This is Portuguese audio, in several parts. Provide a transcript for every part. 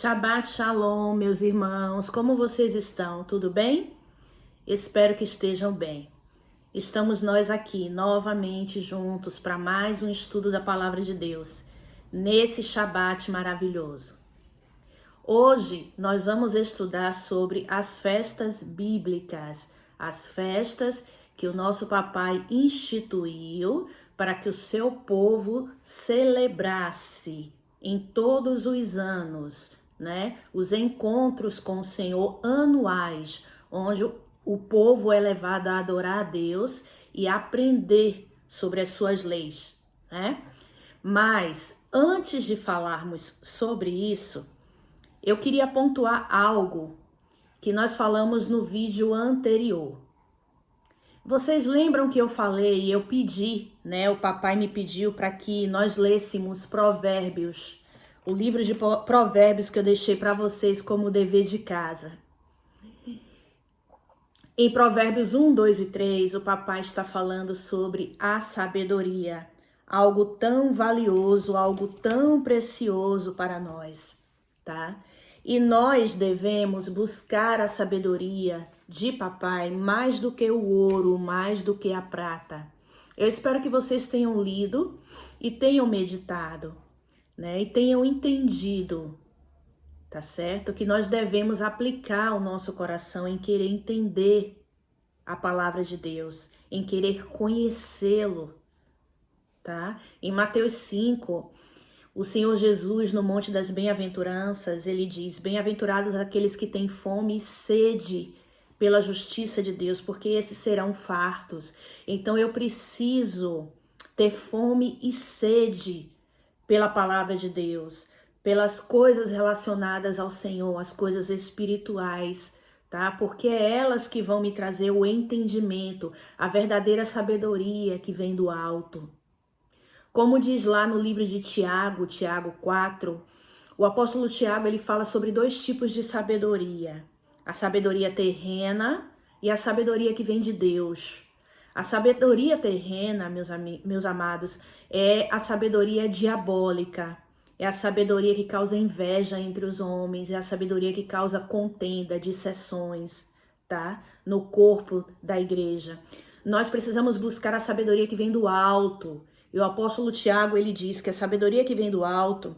Shabbat Shalom, meus irmãos, como vocês estão? Tudo bem? Espero que estejam bem. Estamos nós aqui novamente juntos para mais um estudo da Palavra de Deus, nesse Shabbat maravilhoso. Hoje nós vamos estudar sobre as festas bíblicas, as festas que o nosso papai instituiu para que o seu povo celebrasse em todos os anos, né? Os encontros com o Senhor anuais, onde o povo é levado a adorar a Deus e aprender sobre as suas leis, né? Mas antes de falarmos sobre isso, eu queria pontuar algo que nós falamos no vídeo anterior. Vocês lembram que eu falei, eu pedi, né? O papai me pediu para que nós lêssemos Provérbios, o livro de Provérbios que eu deixei para vocês como dever de casa. Em Provérbios 1, 2 e 3, o papai está falando sobre a sabedoria, algo tão valioso, algo tão precioso para nós, tá? E nós devemos buscar a sabedoria de papai mais do que o ouro, mais do que a prata. Eu espero que vocês tenham lido e tenham meditado, né? E tenham entendido, tá certo? Que nós devemos aplicar o nosso coração em querer entender a palavra de Deus, em querer conhecê-lo, tá? Em Mateus 5, o Senhor Jesus, no Monte das Bem-aventuranças, ele diz: bem-aventurados aqueles que têm fome e sede pela justiça de Deus, porque esses serão fartos. Então eu preciso ter fome e sede pela palavra de Deus, pelas coisas relacionadas ao Senhor, as coisas espirituais, tá? Porque é elas que vão me trazer o entendimento, a verdadeira sabedoria que vem do alto. Como diz lá no livro de Tiago, Tiago 4, o apóstolo Tiago ele fala sobre dois tipos de sabedoria. A sabedoria terrena e a sabedoria que vem de Deus. A sabedoria terrena, meus amados, é a sabedoria diabólica. É a sabedoria que causa inveja entre os homens, é a sabedoria que causa contenda, dissensões, tá? No corpo da igreja. Nós precisamos buscar a sabedoria que vem do alto. E o apóstolo Tiago, ele diz que a sabedoria que vem do alto,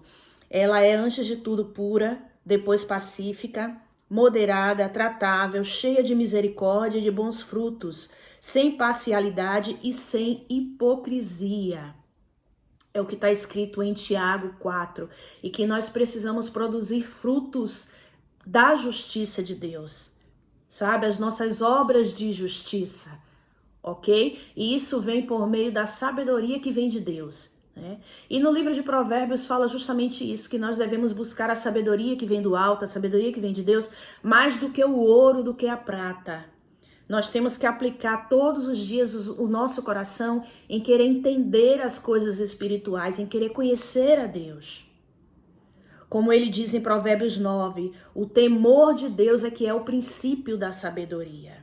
ela é antes de tudo pura, depois pacífica, moderada, tratável, cheia de misericórdia e de bons frutos, sem parcialidade e sem hipocrisia. É o que está escrito em Tiago 4. E que nós precisamos produzir frutos da justiça de Deus, sabe? As nossas obras de justiça. Ok? E isso vem por meio da sabedoria que vem de Deus, né? E no livro de Provérbios fala justamente isso, que nós devemos buscar a sabedoria que vem do alto, a sabedoria que vem de Deus, mais do que o ouro, do que a prata. Nós temos que aplicar todos os dias o nosso coração em querer entender as coisas espirituais, em querer conhecer a Deus. Como ele diz em Provérbios 9, o temor de Deus é que é o princípio da sabedoria.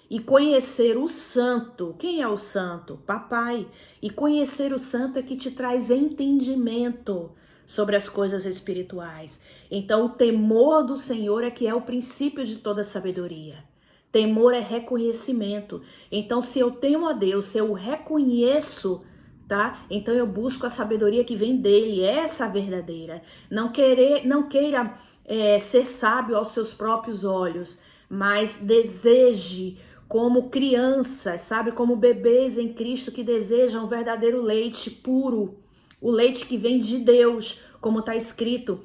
E conhecer o santo, quem é o santo? Papai. E conhecer o santo é que te traz entendimento sobre as coisas espirituais. Então o temor do Senhor é que é o princípio de toda sabedoria. Temor é reconhecimento. Então se eu temo a Deus, se eu o reconheço, tá? Então eu busco a sabedoria que vem dele, essa verdadeira. Não queira ser sábio aos seus próprios olhos, mas deseje como crianças, sabe? Como bebês em Cristo que desejam o verdadeiro leite puro. O leite que vem de Deus, como está escrito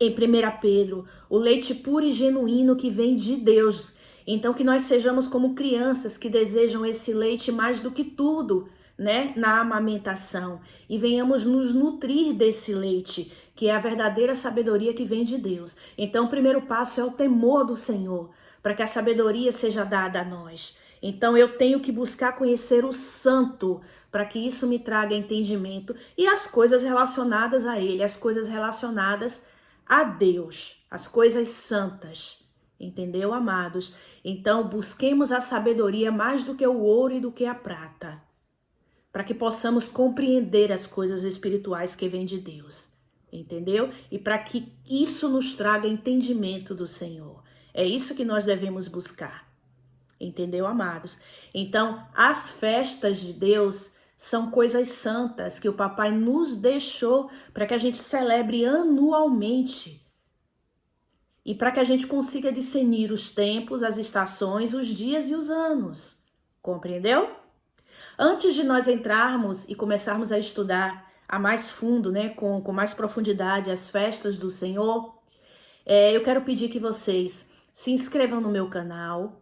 em 1 Pedro. O leite puro e genuíno que vem de Deus. Então que nós sejamos como crianças que desejam esse leite mais do que tudo, né? Na amamentação. E venhamos nos nutrir desse leite, que é a verdadeira sabedoria que vem de Deus. Então o primeiro passo é o temor do Senhor, para que a sabedoria seja dada a nós. Então eu tenho que buscar conhecer o santo, para que isso me traga entendimento e as coisas relacionadas a ele, as coisas relacionadas a Deus, as coisas santas. Entendeu, amados? Então busquemos a sabedoria mais do que o ouro e do que a prata, para que possamos compreender as coisas espirituais que vêm de Deus. entendeu? E para que isso nos traga entendimento do Senhor. É isso que nós devemos buscar, entendeu, amados? Então, as festas de Deus são coisas santas que o papai nos deixou para que a gente celebre anualmente. E para que a gente consiga discernir os tempos, as estações, os dias e os anos. Compreendeu? Antes de nós entrarmos e começarmos a estudar a mais fundo, né, com mais profundidade as festas do Senhor, eu quero pedir que vocês se inscrevam no meu canal,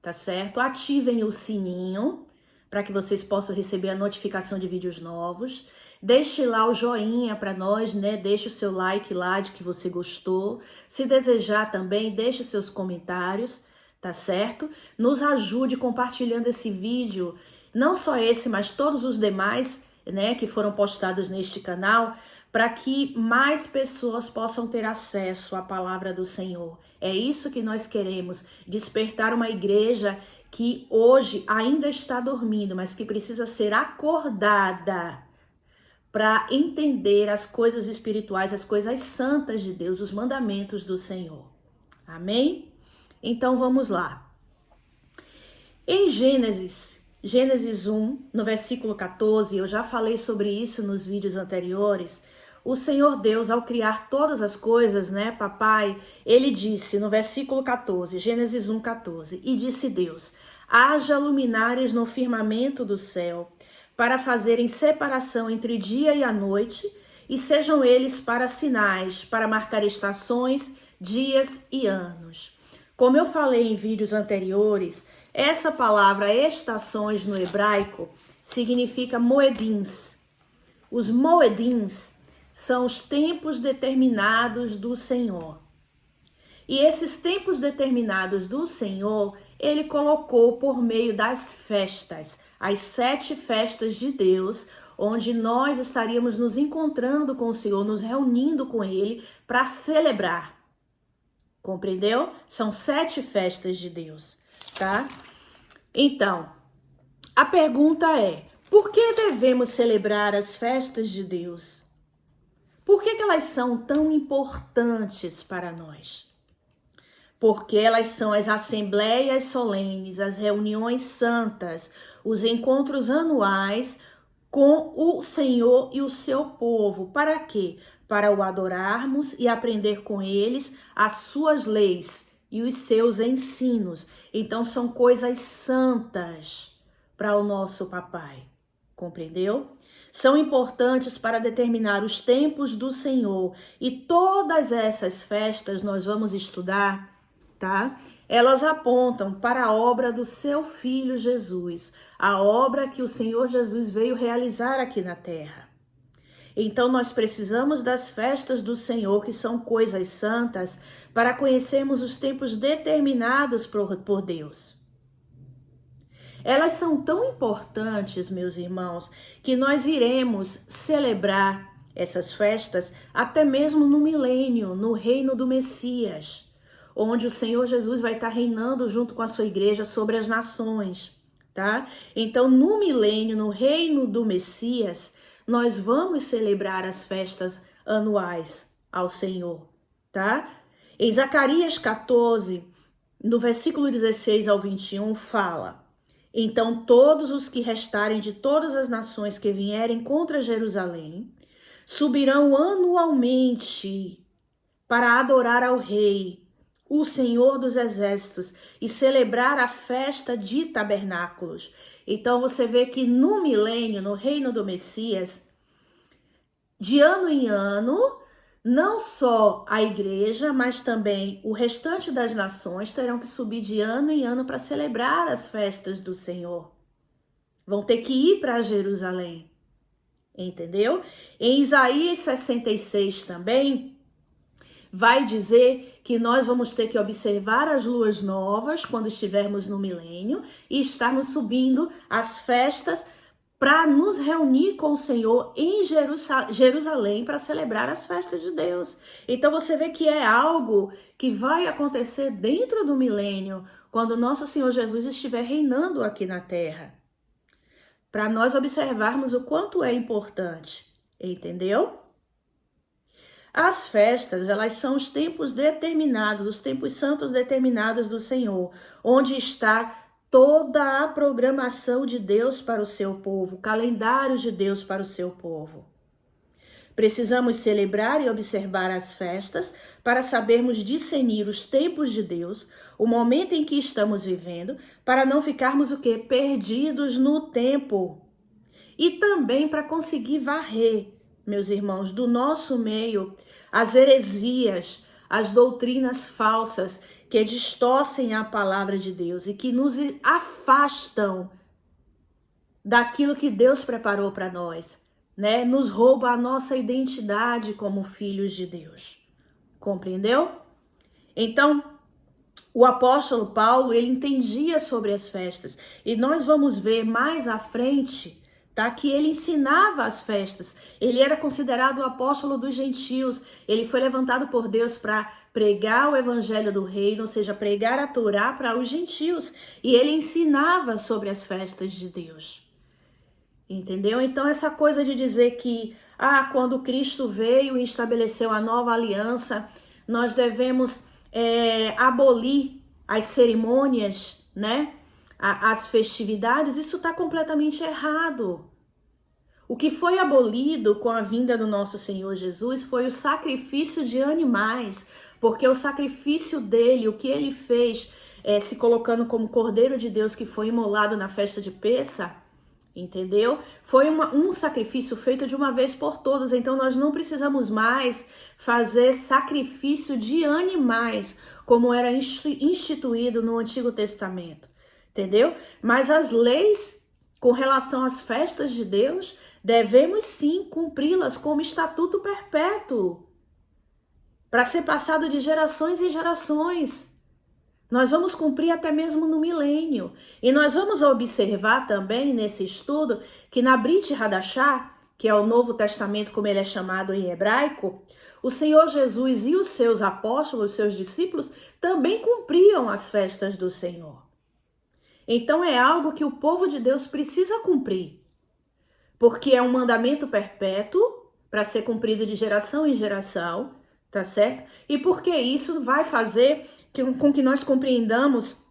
tá certo? Ativem o sininho para que vocês possam receber a notificação de vídeos novos. Deixe lá o joinha para nós, né? Deixe o seu like lá de que você gostou. Se desejar também, deixe seus comentários, tá certo? Nos ajude compartilhando esse vídeo, não só esse, mas todos os demais, né, que foram postados neste canal, para que mais pessoas possam ter acesso à palavra do Senhor. É isso que nós queremos, despertar uma igreja que hoje ainda está dormindo, mas que precisa ser acordada para entender as coisas espirituais, as coisas santas de Deus, os mandamentos do Senhor. Amém? Então vamos lá. Em Gênesis 1, no versículo 14, eu já falei sobre isso nos vídeos anteriores. O Senhor Deus, ao criar todas as coisas, né, papai, ele disse no versículo 14, Gênesis 1, 14, e disse Deus: haja luminares no firmamento do céu, para fazerem separação entre dia e a noite, e sejam eles para sinais, para marcar estações, dias e anos. Como eu falei em vídeos anteriores, essa palavra estações no hebraico significa moedins. Os moedins são os tempos determinados do Senhor. E esses tempos determinados do Senhor, ele colocou por meio das festas, as 7 festas de Deus, onde nós estaríamos nos encontrando com o Senhor, nos reunindo com ele para celebrar. Compreendeu? São 7 festas de Deus, tá? Então, a pergunta é: por que devemos celebrar as festas de Deus? Por que elas são tão importantes para nós? Porque elas são as assembleias solenes, as reuniões santas, os encontros anuais com o Senhor e o seu povo. Para quê? Para o adorarmos e aprender com eles as suas leis e os seus ensinos. Então são coisas santas para o nosso papai. Compreendeu? São importantes para determinar os tempos do Senhor. E todas essas festas nós vamos estudar, tá? Elas apontam para a obra do seu Filho Jesus, a obra que o Senhor Jesus veio realizar aqui na terra. Então nós precisamos das festas do Senhor, que são coisas santas, para conhecermos os tempos determinados por Deus. Elas são tão importantes, meus irmãos, que nós iremos celebrar essas festas até mesmo no milênio, no reino do Messias, onde o Senhor Jesus vai estar reinando junto com a sua igreja sobre as nações, tá? Então, no milênio, no reino do Messias, nós vamos celebrar as festas anuais ao Senhor, tá? Em Zacarias 14, no versículo 16 ao 21, fala: então todos os que restarem de todas as nações que vierem contra Jerusalém subirão anualmente para adorar ao Rei, o Senhor dos Exércitos, e celebrar a festa de tabernáculos. Então você vê que no milênio, no reino do Messias, de ano em ano, não só a igreja, mas também o restante das nações terão que subir de ano em ano para celebrar as festas do Senhor. Vão ter que ir para Jerusalém, entendeu? Em Isaías 66 também, vai dizer que nós vamos ter que observar as luas novas quando estivermos no milênio e estarmos subindo as festas para nos reunir com o Senhor em Jerusalém para celebrar as festas de Deus. Então você vê que é algo que vai acontecer dentro do milênio, quando o nosso Senhor Jesus estiver reinando aqui na terra. Para nós observarmos o quanto é importante, entendeu? As festas, elas são os tempos determinados, os tempos santos determinados do Senhor, onde está toda a programação de Deus para o seu povo, o calendário de Deus para o seu povo. Precisamos celebrar e observar as festas para sabermos discernir os tempos de Deus, o momento em que estamos vivendo, para não ficarmos o quê? Perdidos no tempo. E também para conseguir varrer, meus irmãos, do nosso meio, as heresias, as doutrinas falsas que distorcem a palavra de Deus e que nos afastam daquilo que Deus preparou para nós, né? Nos rouba a nossa identidade como filhos de Deus. Compreendeu? Então, o apóstolo Paulo, ele entendia sobre as festas. E nós vamos ver mais à frente, tá? Que ele ensinava as festas. Ele era considerado o apóstolo dos gentios. Ele foi levantado por Deus para pregar o evangelho do reino, ou seja, pregar a Torá para os gentios. E ele ensinava sobre as festas de Deus. Entendeu? Então essa coisa de dizer que quando Cristo veio e estabeleceu a nova aliança, nós devemos abolir as cerimônias, né? As festividades, isso está completamente errado. O que foi abolido com a vinda do nosso Senhor Jesus foi o sacrifício de animais, porque o sacrifício dele, o que ele fez, se colocando como Cordeiro de Deus que foi imolado na festa de Pêssar, entendeu? Foi um sacrifício feito de uma vez por todas, então nós não precisamos mais fazer sacrifício de animais, como era instituído no Antigo Testamento, entendeu? Mas as leis com relação às festas de Deus, devemos sim cumpri-las como estatuto perpétuo, para ser passado de gerações em gerações. Nós vamos cumprir até mesmo no milênio. E nós vamos observar também nesse estudo que na Brit Hadashah, que é o Novo Testamento como ele é chamado em hebraico, o Senhor Jesus e os seus apóstolos, os seus discípulos, também cumpriam as festas do Senhor. Então é algo que o povo de Deus precisa cumprir, porque é um mandamento perpétuo para ser cumprido de geração em geração, tá certo? E porque isso vai fazer com que nós compreendamos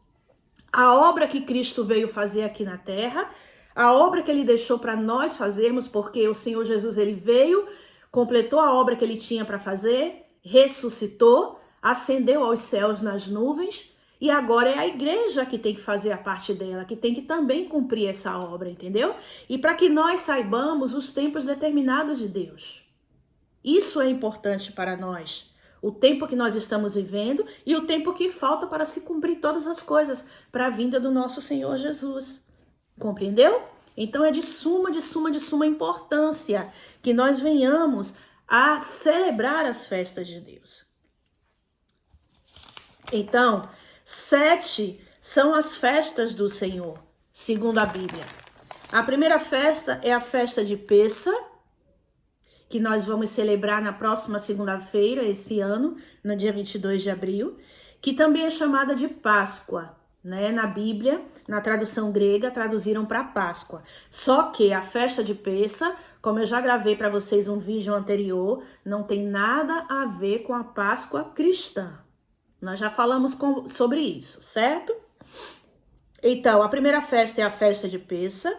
a obra que Cristo veio fazer aqui na terra, a obra que ele deixou para nós fazermos, porque o Senhor Jesus, ele veio, completou a obra que ele tinha para fazer, ressuscitou, ascendeu aos céus nas nuvens, e agora é a igreja que tem que fazer a parte dela, que tem que também cumprir essa obra, entendeu? E para que nós saibamos os tempos determinados de Deus. Isso é importante para nós. O tempo que nós estamos vivendo e o tempo que falta para se cumprir todas as coisas para a vinda do nosso Senhor Jesus. Compreendeu? Então é de suma importância que nós venhamos a celebrar as festas de Deus. Então, 7 são as festas do Senhor, segundo a Bíblia. A primeira festa é a festa de Pêssar, que nós vamos celebrar na próxima segunda-feira, esse ano, no dia 22 de abril, que também é chamada de Páscoa, né? Na Bíblia, na tradução grega, traduziram para Páscoa. Só que a festa de Pêssar, como eu já gravei para vocês um vídeo anterior, não tem nada a ver com a Páscoa cristã. Nós já falamos sobre isso, certo? Então, a primeira festa é a festa de Pêssar,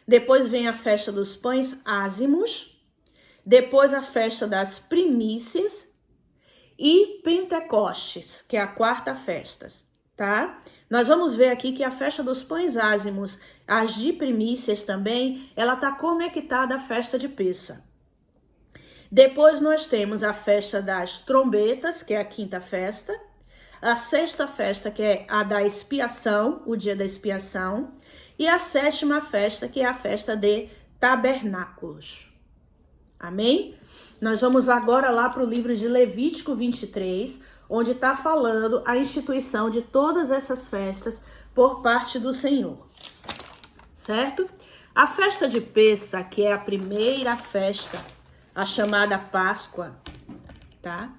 depois vem a festa dos pães ázimos, depois a festa das primícias e Pentecostes, que é a quarta festa, tá? Nós vamos ver aqui que a festa dos pães ázimos, as de primícias também, ela tá conectada à festa de Pêssar. Depois nós temos a festa das trombetas, que é a quinta festa, a sexta festa, que é a da expiação, o dia da expiação, e a sétima festa, que é a festa de tabernáculos. Amém? Nós vamos agora lá para o livro de Levítico 23, onde está falando a instituição de todas essas festas por parte do Senhor. Certo? A festa de Pêssar, que é a primeira festa, a chamada Páscoa, tá?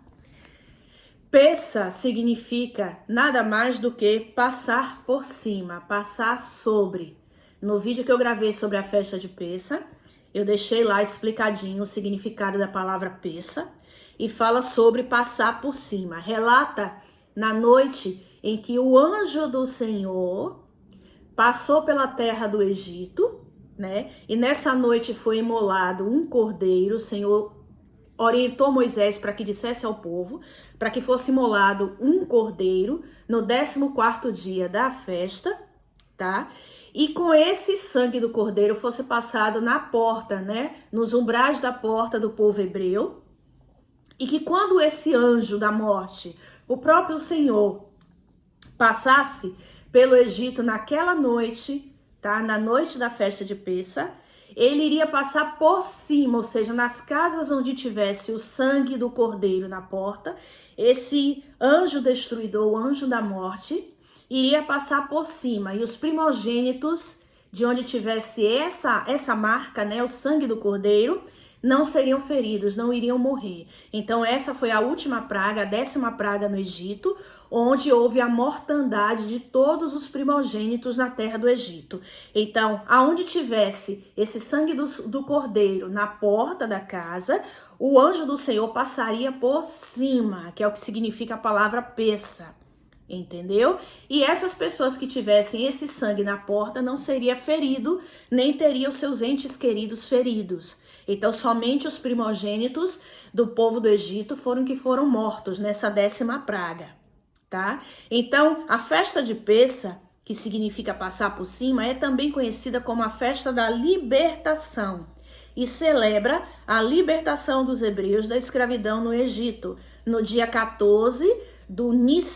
Pêssar significa nada mais do que passar por cima, passar sobre. No vídeo que eu gravei sobre a festa de Pêssar, eu deixei lá explicadinho o significado da palavra Pêssar. e fala sobre passar por cima. Relata na noite em que o anjo do Senhor passou pela terra do Egito, né? E nessa noite foi imolado um cordeiro. O Senhor orientou Moisés para que dissesse ao povo, para que fosse imolado um cordeiro no 14º dia da festa, tá? E com esse sangue do cordeiro fosse passado na porta, né? Nos umbrais da porta do povo hebreu. E que quando esse anjo da morte, o próprio Senhor, passasse pelo Egito naquela noite, tá? Na noite da festa de Pêssar, ele iria passar por cima, ou seja, nas casas onde tivesse o sangue do cordeiro na porta, esse anjo destruidor, o anjo da morte, iria passar por cima, e os primogênitos de onde tivesse essa marca, né, o sangue do cordeiro, não seriam feridos, não iriam morrer. Então essa foi a última praga, a 10ª praga no Egito, onde houve a mortandade de todos os primogênitos na terra do Egito. Então, aonde tivesse esse sangue do cordeiro na porta da casa, o anjo do Senhor passaria por cima, que é o que significa a palavra Pêssar. Entendeu? E essas pessoas que tivessem esse sangue na porta não seria ferido, nem teria os seus entes queridos feridos. Então, somente os primogênitos do povo do Egito foram mortos nessa 10ª praga, tá? Então, a festa de Pêssar, que significa passar por cima, é também conhecida como a festa da libertação e celebra a libertação dos hebreus da escravidão no Egito, no dia 14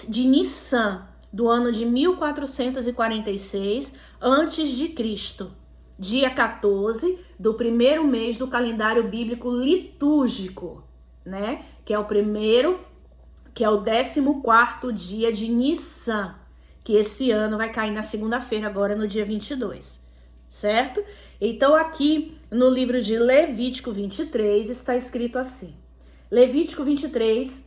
de Nissan, do ano de 1446 a.C., dia 14 do primeiro mês do calendário bíblico litúrgico, né? Que é o 14º dia de Nissan, que esse ano vai cair na segunda-feira, agora no dia 22, certo? Então aqui no livro de Levítico 23 está escrito assim, Levítico 23,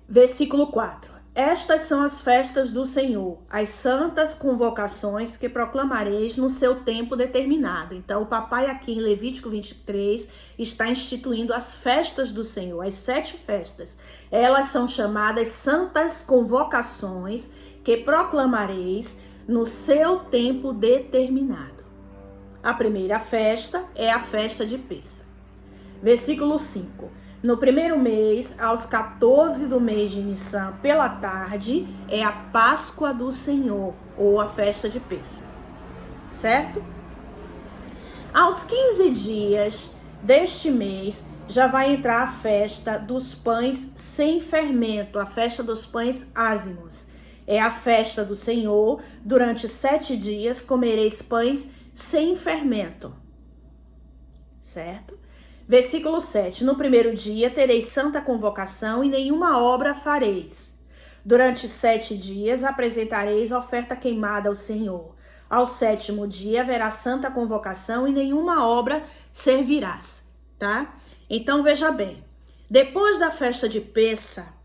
versículo 4. Estas são as festas do Senhor, as santas convocações que proclamareis no seu tempo determinado. Então, o papai aqui em Levítico 23 está instituindo as festas do Senhor, as 7 festas. Elas são chamadas santas convocações que proclamareis no seu tempo determinado. A primeira festa é a festa de Pêssar. Versículo 5. No primeiro mês, aos 14 do mês de Nissan, pela tarde, é a Páscoa do Senhor, ou a festa de Pêssar, certo? Aos 15 dias deste mês, já vai entrar a festa dos pães sem fermento, a festa dos pães ázimos. É a festa do Senhor, durante 7 dias comereis pães sem fermento, certo? Versículo 7. No primeiro dia tereis santa convocação e nenhuma obra fareis. Durante 7 dias apresentareis oferta queimada ao Senhor. Ao 7º dia haverá santa convocação e nenhuma obra servirás, tá? Então veja bem, depois da festa de Pêssar,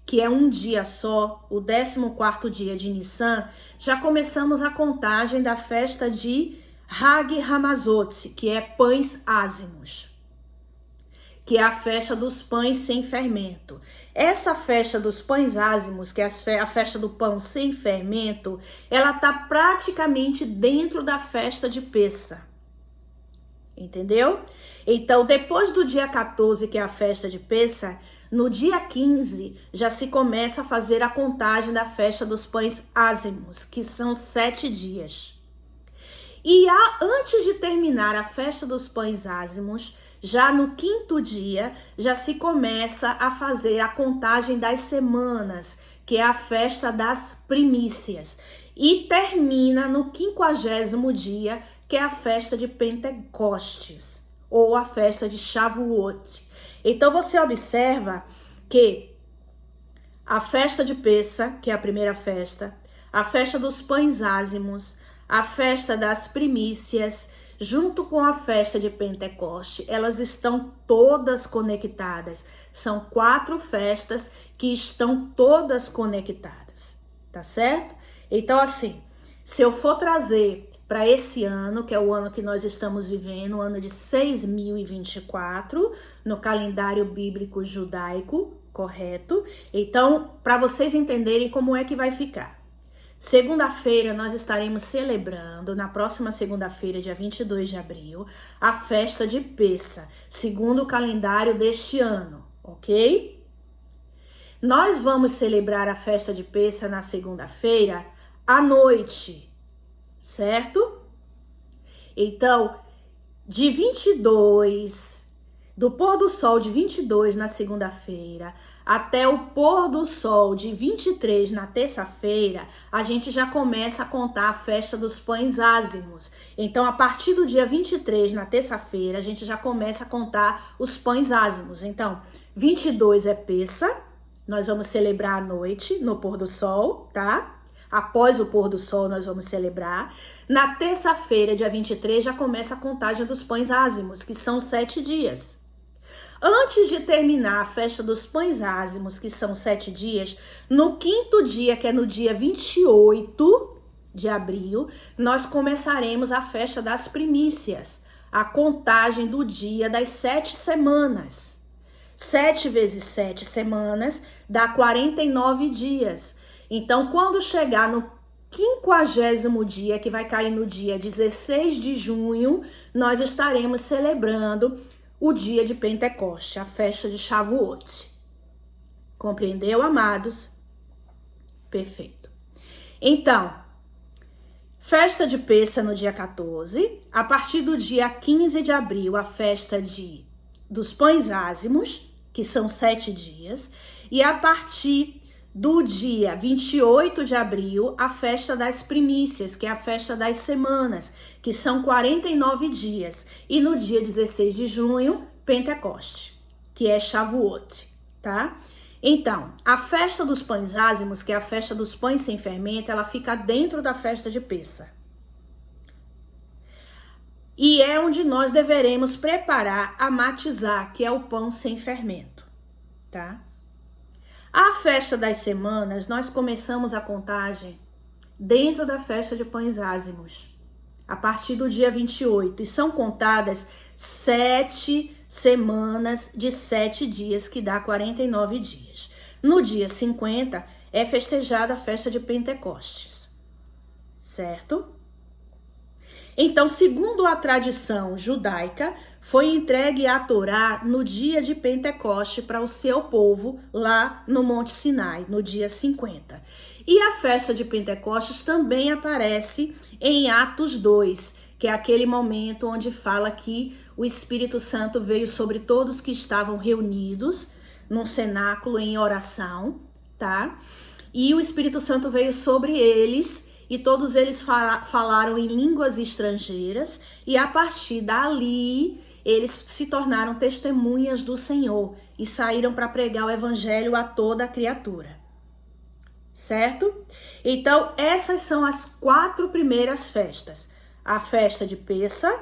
que é um dia só, o 14º dia de Nissan, já começamos a contagem da festa de Hag Hamazot, que é pães ázimos, que é a festa dos pães sem fermento. Essa festa dos pães ázimos, que é a festa do pão sem fermento, ela tá praticamente dentro da festa de Pêssar. Entendeu? Então, depois do dia 14, que é a festa de Pêssar, no dia 15 já se começa a fazer a contagem da festa dos pães ázimos, que são 7 dias. E antes de terminar a festa dos pães ázimos, já no 5º dia, já se começa a fazer a contagem das semanas, que é a festa das primícias. E termina no 50º dia, que é a festa de Pentecostes, ou a festa de Shavuot. Então você observa que a festa de Pêssar, que é a primeira festa, a festa dos pães ázimos, a festa das primícias, junto com a festa de Pentecoste, elas estão todas conectadas. São 4 festas que estão todas conectadas, tá certo? Então, assim, se eu for trazer para esse ano, que é o ano que nós estamos vivendo, o ano de 6024, no calendário bíblico judaico, correto? Então, para vocês entenderem como é que vai ficar. Segunda-feira nós estaremos celebrando, na próxima segunda-feira, dia 22 de abril, a festa de Pessa, segundo o calendário deste ano, ok? Nós vamos celebrar a festa de Pessa na segunda-feira à noite, certo? Então, de 22, do pôr do sol de 22 na segunda-feira, até o pôr do sol de 23 na terça-feira, a gente já começa a contar a festa dos pães ázimos. Então, a partir do dia 23, na terça-feira, a gente já começa a contar os pães ázimos. Então, 22 é Pessa, nós vamos celebrar à noite, no pôr do sol, tá? Após o pôr do sol, nós vamos celebrar. Na terça-feira, dia 23, já começa a contagem dos pães ázimos, que são 7 dias. Antes de terminar a festa dos pães ázimos, que são 7 dias, no quinto dia, que é no dia 28 de abril, nós começaremos a festa das primícias, a contagem do dia das 7 semanas. 7 vezes 7 semanas dá 49 dias. Então, quando chegar no 50º dia, que vai cair no dia 16 de junho, nós estaremos celebrando o dia de Pentecoste, a festa de Shavuot. Compreendeu, amados? Perfeito. Então, festa de Pessa no dia 14, a partir do dia 15 de abril, a festa dos pães ázimos, que são 7 dias, e a partir do dia 28 de abril, a festa das primícias, que é a festa das semanas, que são 49 dias. E no dia 16 de junho, Pentecoste, que é Shavuot, tá? Então, a festa dos pães ázimos, que é a festa dos pães sem fermento, ela fica dentro da festa de Pessa. E é onde nós deveremos preparar a matizá, que é o pão sem fermento, tá? A festa das semanas, nós começamos a contagem dentro da festa de pães ázimos, a partir do dia 28. E são contadas 7 semanas de 7 dias, que dá 49 dias. No dia 50, é festejada a festa de Pentecostes, certo? Então, segundo a tradição judaica, foi entregue a Torá no dia de Pentecoste para o seu povo lá no Monte Sinai, no dia 50. E a festa de Pentecostes também aparece em Atos 2, que é aquele momento onde fala que o Espírito Santo veio sobre todos que estavam reunidos num cenáculo em oração, tá? E o Espírito Santo veio sobre eles e todos eles falaram em línguas estrangeiras, e a partir dali eles se tornaram testemunhas do Senhor e saíram para pregar o evangelho a toda a criatura. Certo? Então, essas são as 4 primeiras festas. A festa de Pessa,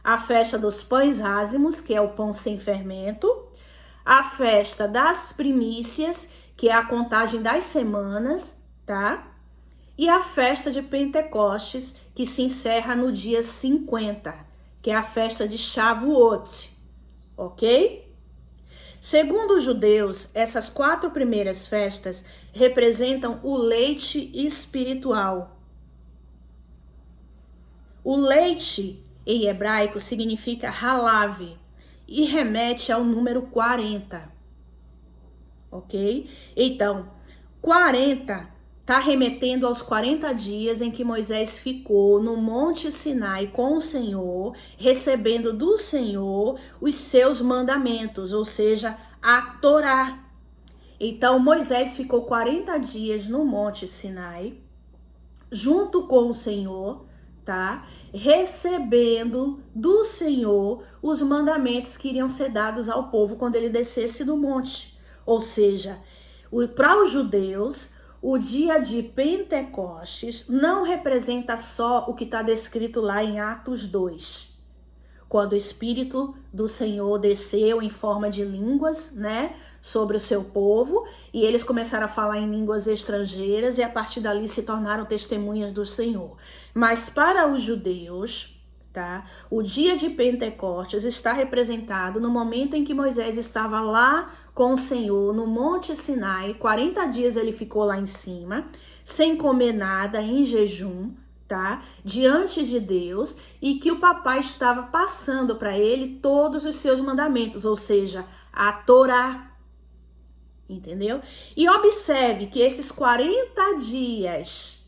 a festa dos pães ázimos, que é o pão sem fermento, a festa das primícias, que é a contagem das semanas, tá? E a festa de Pentecostes, que se encerra no dia 50, que é a festa de Shavuot, ok? Segundo os judeus, essas 4 primeiras festas representam o leite espiritual. O leite, em hebraico, significa halav e remete ao número 40, ok? Então, 40 está remetendo aos 40 dias em que Moisés ficou no Monte Sinai com o Senhor, recebendo do Senhor os seus mandamentos, ou seja, a Torá. Então, Moisés ficou 40 dias no Monte Sinai, junto com o Senhor, tá? Recebendo do Senhor os mandamentos que iriam ser dados ao povo quando ele descesse do monte. Ou seja, para os judeus, o dia de Pentecostes não representa só o que está descrito lá em Atos 2. quando o Espírito do Senhor desceu em forma de línguas, né, sobre o seu povo, e eles começaram a falar em línguas estrangeiras e a partir dali se tornaram testemunhas do Senhor. Mas para os judeus, tá, o dia de Pentecostes está representado no momento em que Moisés estava lá com o Senhor no Monte Sinai. 40 dias ele ficou lá em cima, sem comer nada, em jejum, tá, diante de Deus, e que o papai estava passando para ele todos os seus mandamentos, ou seja, a Torá. Entendeu? E observe que esses 40 dias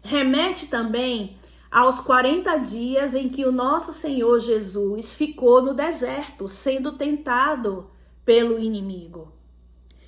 remete também aos 40 dias em que o nosso Senhor Jesus ficou no deserto, sendo tentado pelo inimigo.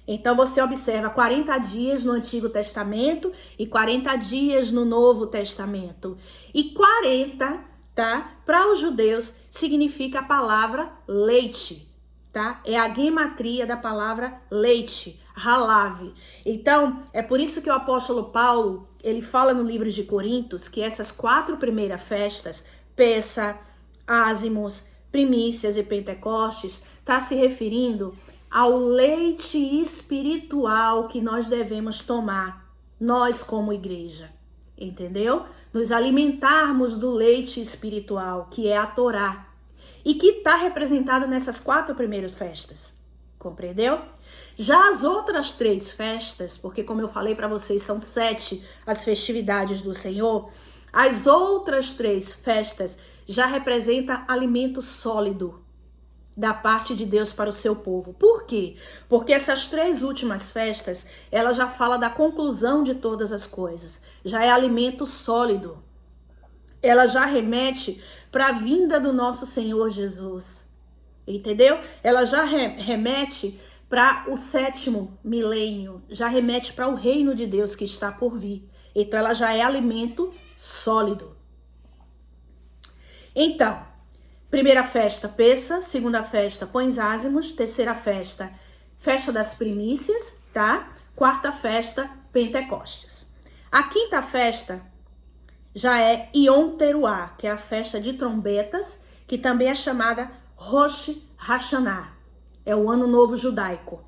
Então você observa 40 dias no Antigo Testamento e 40 dias no Novo Testamento. E 40, tá? Para os judeus significa a palavra leite. Tá? É a gematria da palavra leite, halav. Então, é por isso que o apóstolo Paulo, ele fala no livro de Coríntios que essas 4 primeiras festas, Pessa, Ázimos, Primícias e Pentecostes, está se referindo ao leite espiritual que nós devemos tomar, nós como igreja, entendeu? Nos alimentarmos do leite espiritual, que é a Torá, e que está representado nessas 4 primeiras festas, compreendeu? Já as outras 3 festas, porque como eu falei para vocês, são 7 as festividades do Senhor, as outras 3 festas já representam alimento sólido da parte de Deus para o seu povo. Por quê? Porque essas 3 últimas festas, ela já fala da conclusão de todas as coisas, já é alimento sólido. Ela já remete para a vinda do nosso Senhor Jesus, entendeu? Ela já remete para o 7º milênio, já remete para o reino de Deus que está por vir. Então ela já é alimento sólido. Então, primeira festa, Pessa, segunda festa, Pães Ázimos, terceira festa, Festa das Primícias, tá? Quarta festa, Pentecostes. A quinta festa já é Yom Teruah, que é a festa de trombetas, que também é chamada Rosh Hashanah, é o Ano Novo Judaico.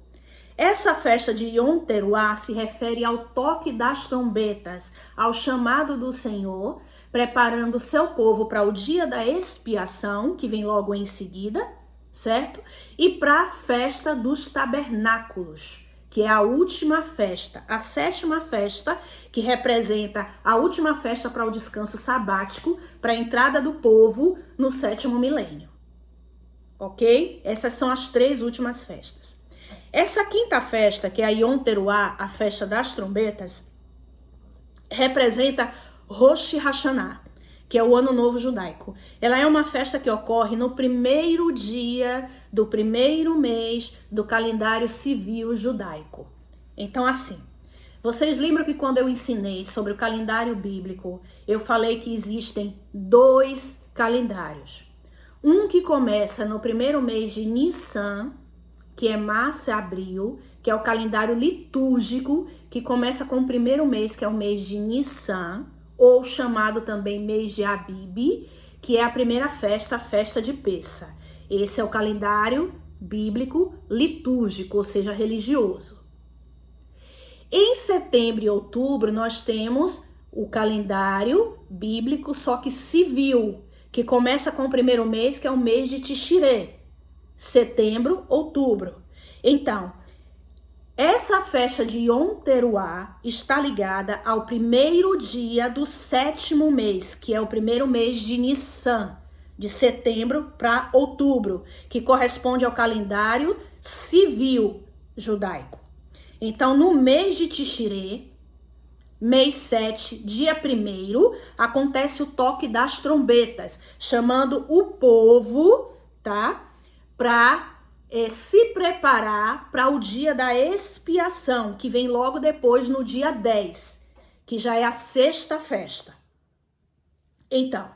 Essa festa de Yom Teruah se refere ao toque das trombetas, ao chamado do Senhor, preparando o seu povo para o dia da expiação, que vem logo em seguida, certo? E para a festa dos tabernáculos, que é a última festa, a 7ª festa, que representa a última festa para o descanso sabático, para a entrada do povo no 7º milênio. Ok? Essas são as 3 últimas festas. Essa quinta festa, que é a Yom Teruah, a festa das trombetas, representa Rosh Hashanah, que é o Ano Novo Judaico. Ela é uma festa que ocorre no primeiro dia do primeiro mês do calendário civil judaico. Então, assim, vocês lembram que quando eu ensinei sobre o calendário bíblico, eu falei que existem 2 calendários. Um que começa no primeiro mês de Nissan, que é março e abril, que é o calendário litúrgico, que começa com o primeiro mês, que é o mês de Nissan, ou chamado também mês de Abib, que é a primeira festa, a festa de Pessa. Esse é o calendário bíblico litúrgico, ou seja, religioso. Em setembro e outubro, nós temos o calendário bíblico, só que civil, que começa com o primeiro mês, que é o mês de Tishirê. Setembro, outubro. Então, essa festa de Yom Teruah está ligada ao primeiro dia do 7º mês, que é o primeiro mês de Nissan, de setembro para outubro, que corresponde ao calendário civil judaico. Então, no mês de Tishirê, mês 7, dia 1º, acontece o toque das trombetas, chamando o povo, tá? Para se preparar para o dia da expiação, que vem logo depois no dia 10, que já é a 6ª festa. Então,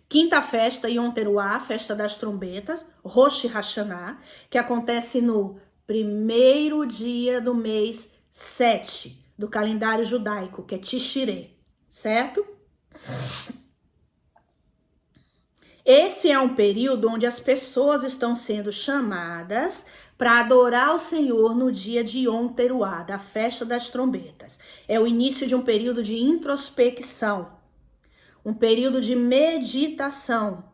quinta festa, Yom Teruah, festa das trombetas, Rosh Hashanah, que acontece no primeiro dia do mês 7 do calendário judaico, que é Tishirê, certo? Esse é um período onde as pessoas estão sendo chamadas para adorar o Senhor no dia de Yom Teruah, da festa das trombetas. É o início de um período de introspecção, um período de meditação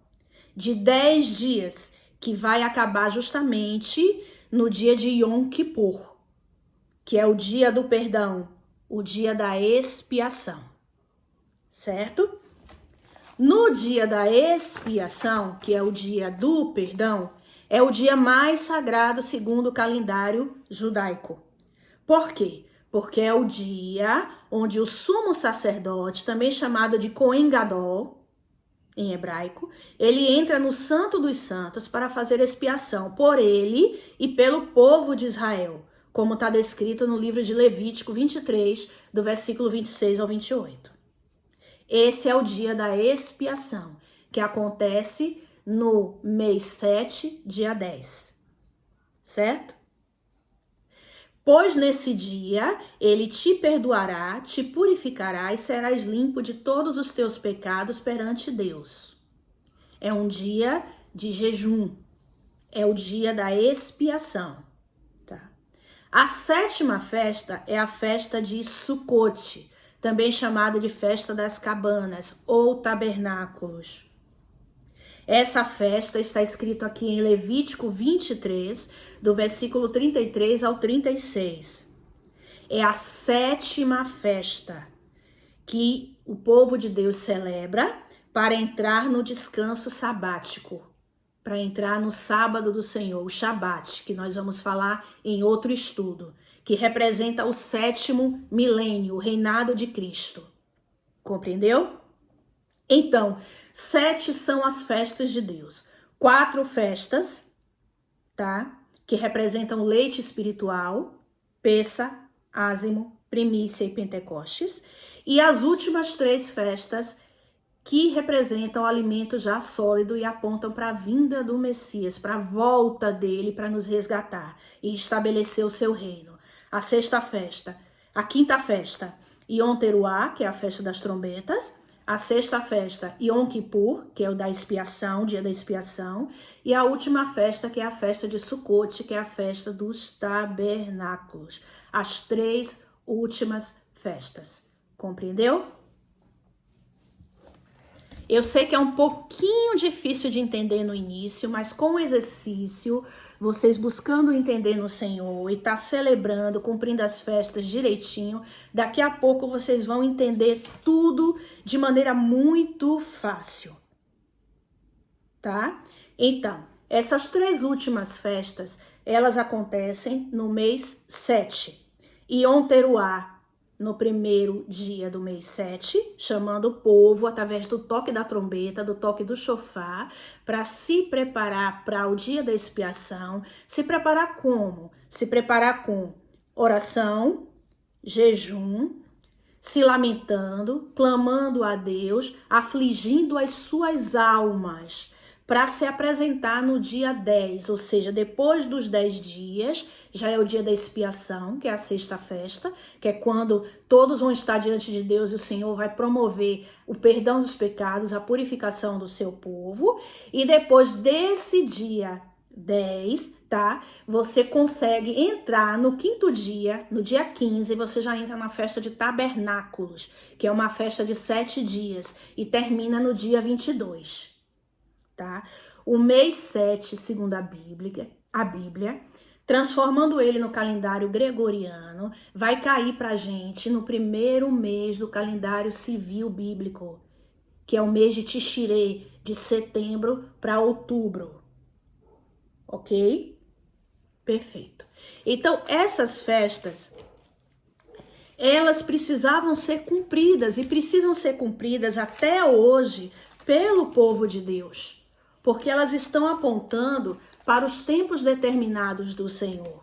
de 10 dias, que vai acabar justamente no dia de Yom Kippur, que é o dia do perdão, o dia da expiação, certo? No dia da expiação, que é o dia do perdão, é o dia mais sagrado segundo o calendário judaico. Por quê? Porque é o dia onde o sumo sacerdote, também chamado de Kohen Gadol, em hebraico, ele entra no Santo dos Santos para fazer expiação por ele e pelo povo de Israel, como está descrito no livro de Levítico 23, do versículo 26 ao 28. Esse é o dia da expiação, que acontece no mês 7, dia 10, certo? Pois nesse dia ele te perdoará, te purificará e serás limpo de todos os teus pecados perante Deus. É um dia de jejum, é o dia da expiação, tá? A 7ª festa é a festa de Sucote, também chamada de festa das cabanas ou tabernáculos. Essa festa está escrito aqui em Levítico 23, do versículo 33 ao 36. É a 7ª festa que o povo de Deus celebra para entrar no descanso sabático, para entrar no sábado do Senhor, o Shabat, que nós vamos falar em outro estudo, que representa o 7º milênio, o reinado de Cristo. Compreendeu? Então, 7 são as festas de Deus. 4 festas, tá? Que representam leite espiritual, Pessa, Ázimo, Primícia e Pentecostes. E as últimas 3 festas que representam o alimento já sólido e apontam para a vinda do Messias, para a volta dele para nos resgatar e estabelecer o seu reino. A 6ª festa, a 5ª festa, Yom Teruah, que é a festa das trombetas. A 6ª festa, Yom Kippur, que é o da expiação, dia da expiação. E a última festa, que é a festa de Sucote, que é a festa dos tabernáculos. As 3 últimas festas. Compreendeu? Eu sei que é um pouquinho difícil de entender no início, mas com o exercício, vocês buscando entender no Senhor e tá celebrando, cumprindo as festas direitinho, daqui a pouco vocês vão entender tudo de maneira muito fácil, tá? Então, essas 3 últimas festas, elas acontecem no mês 7. Yom Teruah, no primeiro dia do mês 7, chamando o povo através do toque da trombeta, do toque do chofar, para se preparar para o dia da expiação. Se preparar como? Se preparar com oração, jejum, se lamentando, clamando a Deus, afligindo as suas almas, para se apresentar no dia 10, ou seja, depois dos 10 dias, já é o dia da expiação, que é a 6ª festa, que é quando todos vão estar diante de Deus e o Senhor vai promover o perdão dos pecados, a purificação do seu povo. E depois desse dia 10, tá? Você consegue entrar no 5º dia, no dia 15, você já entra na festa de tabernáculos, que é uma festa de 7 dias e termina no dia 22. Tá? O mês 7, segundo a Bíblia, transformando ele no calendário gregoriano, vai cair pra gente no primeiro mês do calendário civil bíblico, que é o mês de Tishirê, de setembro para outubro. Ok? Perfeito. Então, essas festas, elas precisavam ser cumpridas e precisam ser cumpridas até hoje pelo povo de Deus. Porque elas estão apontando para os tempos determinados do Senhor.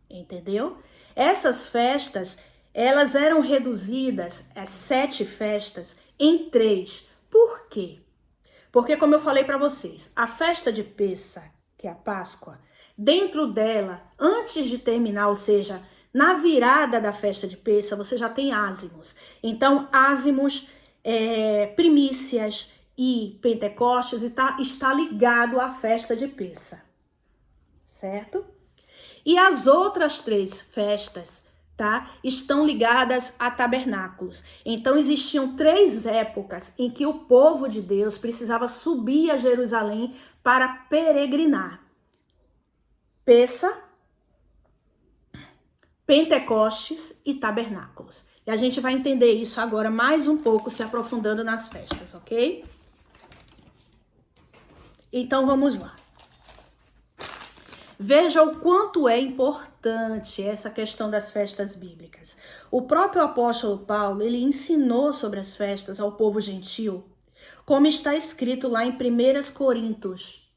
Entendeu? Essas festas, elas eram reduzidas, as 7 festas, em 3. Por quê? Porque, como eu falei para vocês, a festa de Pessa, que é a Páscoa, dentro dela, antes de terminar, ou seja, na virada da festa de Pessa, você já tem ázimos. Então, ázimos, primícias, e Pentecostes está ligado à festa de Pêssar, certo? E as outras 3 festas, tá, estão ligadas a tabernáculos. Então existiam 3 épocas em que o povo de Deus precisava subir a Jerusalém para peregrinar: Pêssar, Pentecostes e tabernáculos. E a gente vai entender isso agora mais um pouco, se aprofundando nas festas, ok? Então vamos lá. Veja o quanto é importante essa questão das festas bíblicas. O próprio apóstolo Paulo, ele ensinou sobre as festas ao povo gentil, como está escrito lá em 1 Coríntios,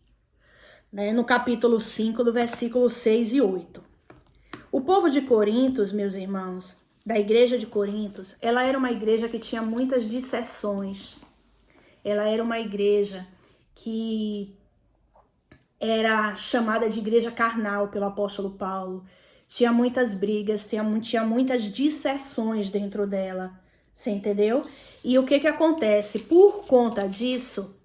né, no capítulo 5, do versículo 6 e 8. O povo de Corintos, meus irmãos, da igreja de Corintos, ela era uma igreja que tinha muitas disseções. Ela era uma igreja que era chamada de igreja carnal pelo apóstolo Paulo. Tinha muitas brigas, tinha muitas disseções dentro dela. Você entendeu? E o que acontece? Por conta disso,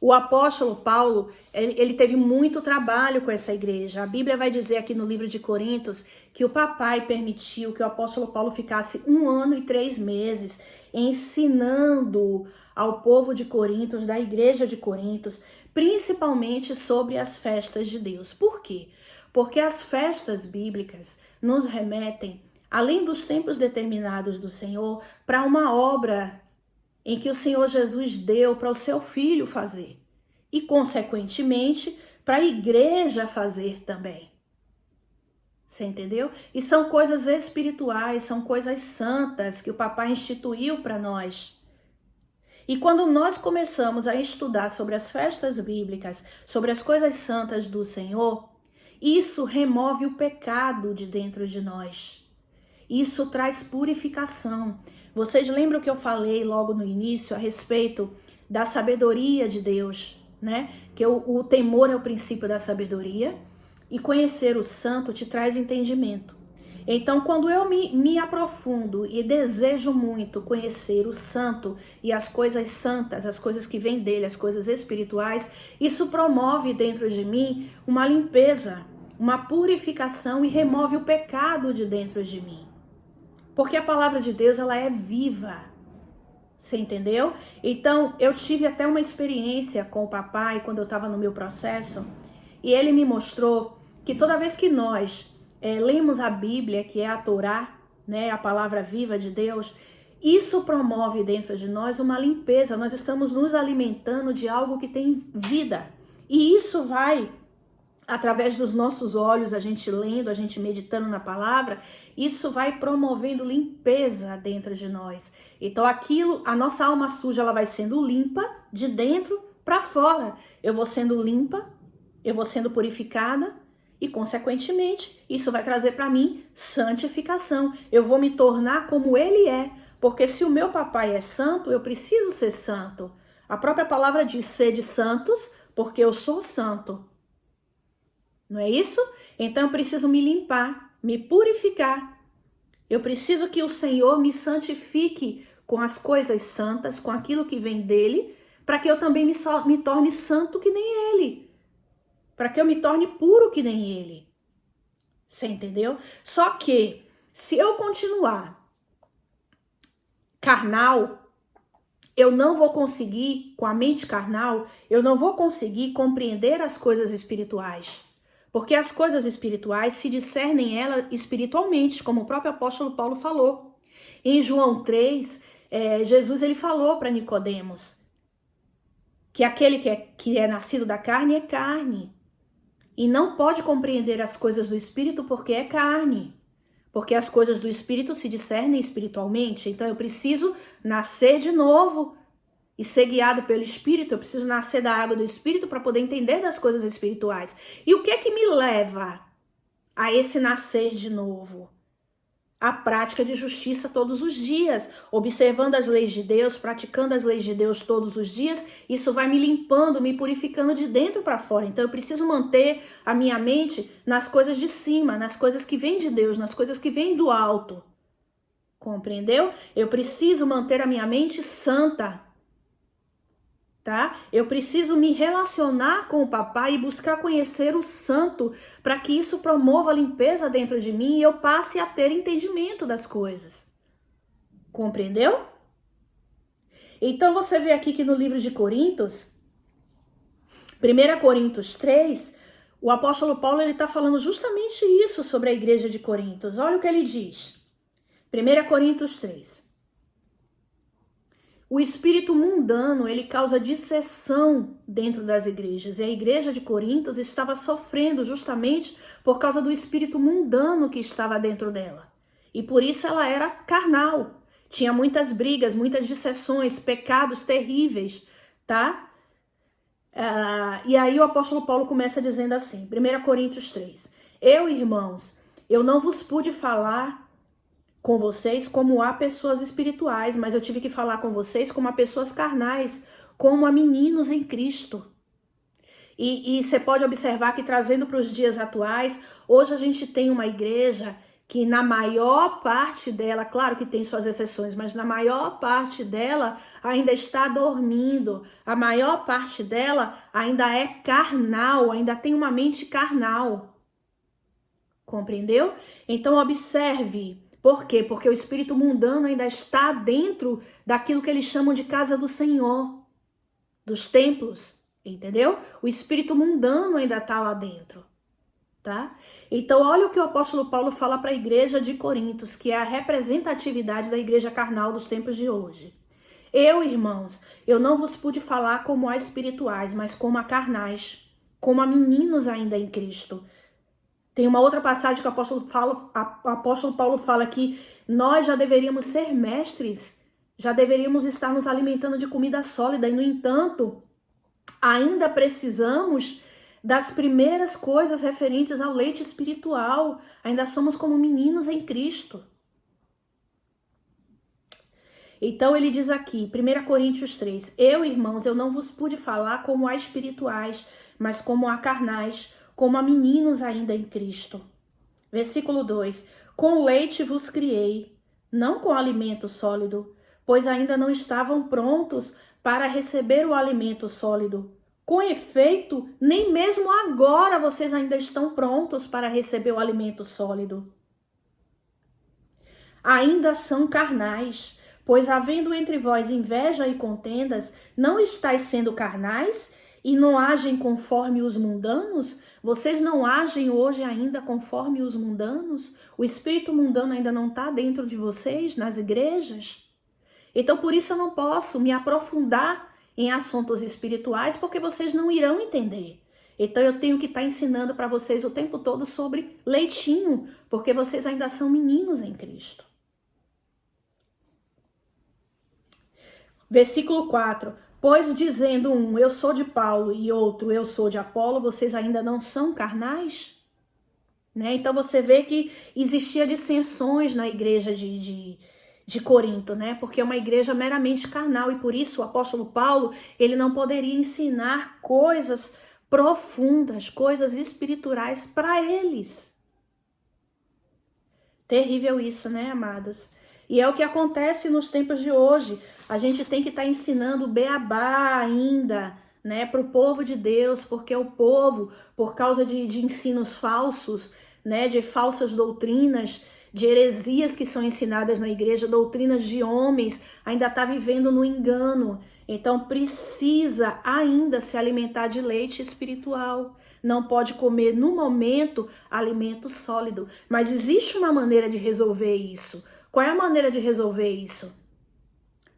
o apóstolo Paulo, ele teve muito trabalho com essa igreja. A Bíblia vai dizer aqui no livro de Coríntios que o papai permitiu que o apóstolo Paulo ficasse 1 ano e 3 meses ensinando ao povo de Coríntios, da igreja de Coríntios, principalmente sobre as festas de Deus. Por quê? Porque as festas bíblicas nos remetem, além dos tempos determinados do Senhor, para uma obra em que o Senhor Jesus deu para o seu filho fazer. E, consequentemente, para a igreja fazer também. Você entendeu? E são coisas espirituais, são coisas santas que o papai instituiu para nós. E quando nós começamos a estudar sobre as festas bíblicas, sobre as coisas santas do Senhor, isso remove o pecado de dentro de nós. Isso traz purificação. Vocês lembram que eu falei logo no início a respeito da sabedoria de Deus, né? Que o temor é o princípio da sabedoria e conhecer o santo te traz entendimento. Então, quando eu me aprofundo e desejo muito conhecer o santo e as coisas santas, as coisas que vêm dele, as coisas espirituais, isso promove dentro de mim uma limpeza, uma purificação e remove o pecado de dentro de mim. Porque a palavra de Deus, ela é viva. Você entendeu? Então, eu tive até uma experiência com o papai quando eu estava no meu processo, e ele me mostrou que toda vez que nós lemos a Bíblia, que é a Torá, né, a palavra viva de Deus, isso promove dentro de nós uma limpeza. Nós estamos nos alimentando de algo que tem vida. E isso vai, através dos nossos olhos, a gente lendo, a gente meditando na palavra, isso vai promovendo limpeza dentro de nós. Então a nossa alma suja, ela vai sendo limpa de dentro para fora. Eu vou sendo limpa, eu vou sendo purificada e, consequentemente, isso vai trazer para mim santificação. Eu vou me tornar como ele é, porque se o meu papai é santo, eu preciso ser santo. A própria palavra diz: sede santos, porque eu sou santo. Não é isso? Então eu preciso me limpar, me purificar. Eu preciso que o Senhor me santifique com as coisas santas, com aquilo que vem dele, para que eu também me torne santo que nem ele. Para que eu me torne puro que nem ele. Você entendeu? Só que, se eu continuar carnal, eu não vou conseguir, com a mente carnal, eu não vou conseguir compreender as coisas espirituais. Porque as coisas espirituais se discernem elas espiritualmente, como o próprio apóstolo Paulo falou. Em João 3, Jesus ele falou para Nicodemos que aquele que é nascido da carne é carne. E não pode compreender as coisas do Espírito porque é carne. Porque as coisas do Espírito se discernem espiritualmente. Então eu preciso nascer de novo e ser guiado pelo Espírito. Eu preciso nascer da água do Espírito para poder entender das coisas espirituais. E o que é que me leva a esse nascer de novo? A prática de justiça todos os dias, observando as leis de Deus, praticando as leis de Deus todos os dias, isso vai me limpando, me purificando de dentro para fora. Então eu preciso manter a minha mente nas coisas de cima, nas coisas que vêm de Deus, nas coisas que vêm do alto. Compreendeu? Eu preciso manter a minha mente santa. tá? Eu preciso me relacionar com o papai e buscar conhecer o santo para que isso promova a limpeza dentro de mim e eu passe a ter entendimento das coisas. Compreendeu? Então você vê aqui que no livro de Coríntios, 1 Coríntios 3, o apóstolo Paulo ele está falando justamente isso sobre a igreja de Coríntios. Olha o que ele diz. 1 Coríntios 3. O espírito mundano, ele causa disseção dentro das igrejas. E a igreja de Coríntios estava sofrendo justamente por causa do espírito mundano que estava dentro dela. E por isso ela era carnal. Tinha muitas brigas, muitas disseções, pecados terríveis, tá? E aí o apóstolo Paulo começa dizendo assim, 1 Coríntios 3. Eu, irmãos, eu não vos pude falar com vocês como a pessoas espirituais, mas eu tive que falar com vocês como a pessoas carnais, como a meninos em Cristo. E você pode observar que trazendo para os dias atuais, hoje a gente tem uma igreja que na maior parte dela, claro que tem suas exceções, mas na maior parte dela ainda está dormindo, a maior parte dela ainda é carnal, ainda tem uma mente carnal. Compreendeu? Então observe. Por quê? Porque o espírito mundano ainda está dentro daquilo que eles chamam de casa do Senhor, dos templos, entendeu? O espírito mundano ainda está lá dentro, tá? Então olha o que o apóstolo Paulo fala para a igreja de Coríntios, que é a representatividade da igreja carnal dos tempos de hoje. Eu, irmãos, eu não vos pude falar como a espirituais, mas como a carnais, como a meninos ainda em Cristo. Tem uma outra passagem que o apóstolo Paulo fala que nós já deveríamos ser mestres, já deveríamos estar nos alimentando de comida sólida e, no entanto, ainda precisamos das primeiras coisas referentes ao leite espiritual. Ainda somos como meninos em Cristo. Então ele diz aqui, 1 Coríntios 3, eu, irmãos, eu não vos pude falar como a espirituais, mas como a carnais, como a meninos ainda em Cristo. Versículo 2. Com leite vos criei, não com alimento sólido, pois ainda não estavam prontos para receber o alimento sólido. Com efeito, nem mesmo agora vocês ainda estão prontos para receber o alimento sólido. Ainda são carnais, pois havendo entre vós inveja e contendas, não estáis sendo carnais e não agem conforme os mundanos? Vocês não agem hoje ainda conforme os mundanos? O espírito mundano ainda não está dentro de vocês, nas igrejas? Então, por isso eu não posso me aprofundar em assuntos espirituais, porque vocês não irão entender. Então, eu tenho que estar ensinando para vocês o tempo todo sobre leitinho, porque vocês ainda são meninos em Cristo. Versículo 4. Pois dizendo um, eu sou de Paulo, e outro, eu sou de Apolo, vocês ainda não são carnais? Né? Então você vê que existia dissensões na igreja de Corinto, né? Porque é uma igreja meramente carnal, e por isso o apóstolo Paulo, ele não poderia ensinar coisas profundas, coisas espirituais para eles. Terrível isso, né, amados? E é o que acontece nos tempos de hoje. A gente tem que estar ensinando beabá ainda, né, para o povo de Deus, porque o povo, por causa de ensinos falsos, né, de falsas doutrinas, de heresias que são ensinadas na igreja, doutrinas de homens, ainda está vivendo no engano. Então precisa ainda se alimentar de leite espiritual. Não pode comer no momento alimento sólido. Mas existe uma maneira de resolver isso. Qual é a maneira de resolver isso?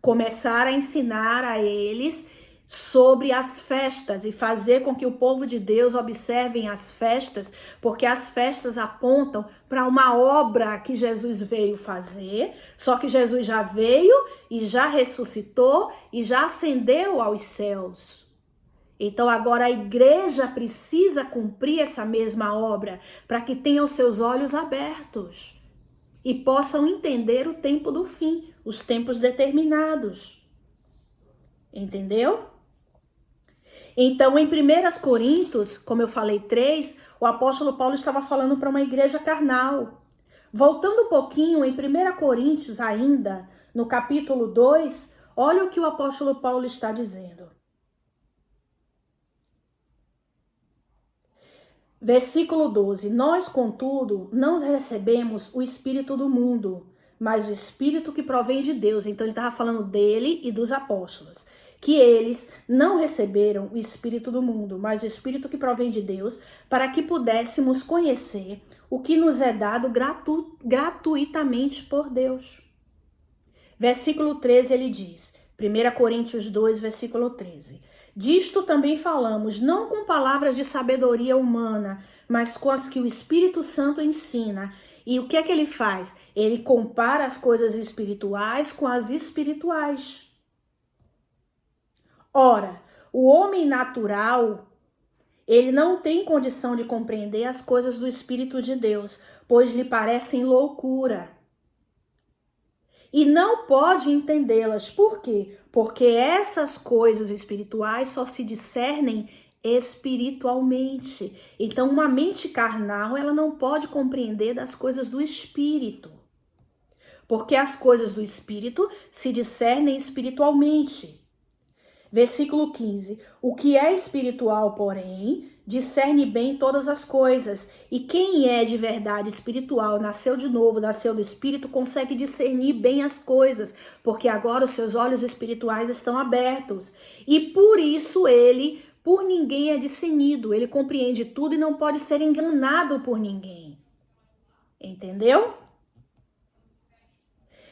Começar a ensinar a eles sobre as festas e fazer com que o povo de Deus observem as festas, porque as festas apontam para uma obra que Jesus veio fazer, só que Jesus já veio e já ressuscitou e já ascendeu aos céus. Então agora a igreja precisa cumprir essa mesma obra para que tenham seus olhos abertos e possam entender o tempo do fim, os tempos determinados. Entendeu? Então, em 1 Coríntios, como eu falei 3, o apóstolo Paulo estava falando para uma igreja carnal. Voltando um pouquinho, em 1 Coríntios ainda, no capítulo 2, olha o que o apóstolo Paulo está dizendo. Versículo 12. Nós, contudo, não recebemos o Espírito do mundo, mas o Espírito que provém de Deus. Então ele estava falando dele e dos apóstolos. Que eles não receberam o Espírito do mundo, mas o Espírito que provém de Deus, para que pudéssemos conhecer o que nos é dado gratuitamente por Deus. Versículo 13 ele diz, 1 Coríntios 2, versículo 13. Disto também falamos, não com palavras de sabedoria humana, mas com as que o Espírito Santo ensina. E o que é que ele faz? Ele compara as coisas espirituais com as espirituais. Ora, o homem natural, ele não tem condição de compreender as coisas do Espírito de Deus, pois lhe parecem loucura. E não pode entendê-las. Por quê? Porque essas coisas espirituais só se discernem espiritualmente. Então, uma mente carnal, ela não pode compreender das coisas do Espírito. Porque as coisas do Espírito se discernem espiritualmente. Versículo 15. O que é espiritual, porém, discerne bem todas as coisas. E quem é de verdade espiritual, nasceu de novo, nasceu do Espírito, consegue discernir bem as coisas, porque agora os seus olhos espirituais estão abertos. E por isso ele, por ninguém é discernido. Ele compreende tudo e não pode ser enganado por ninguém. Entendeu?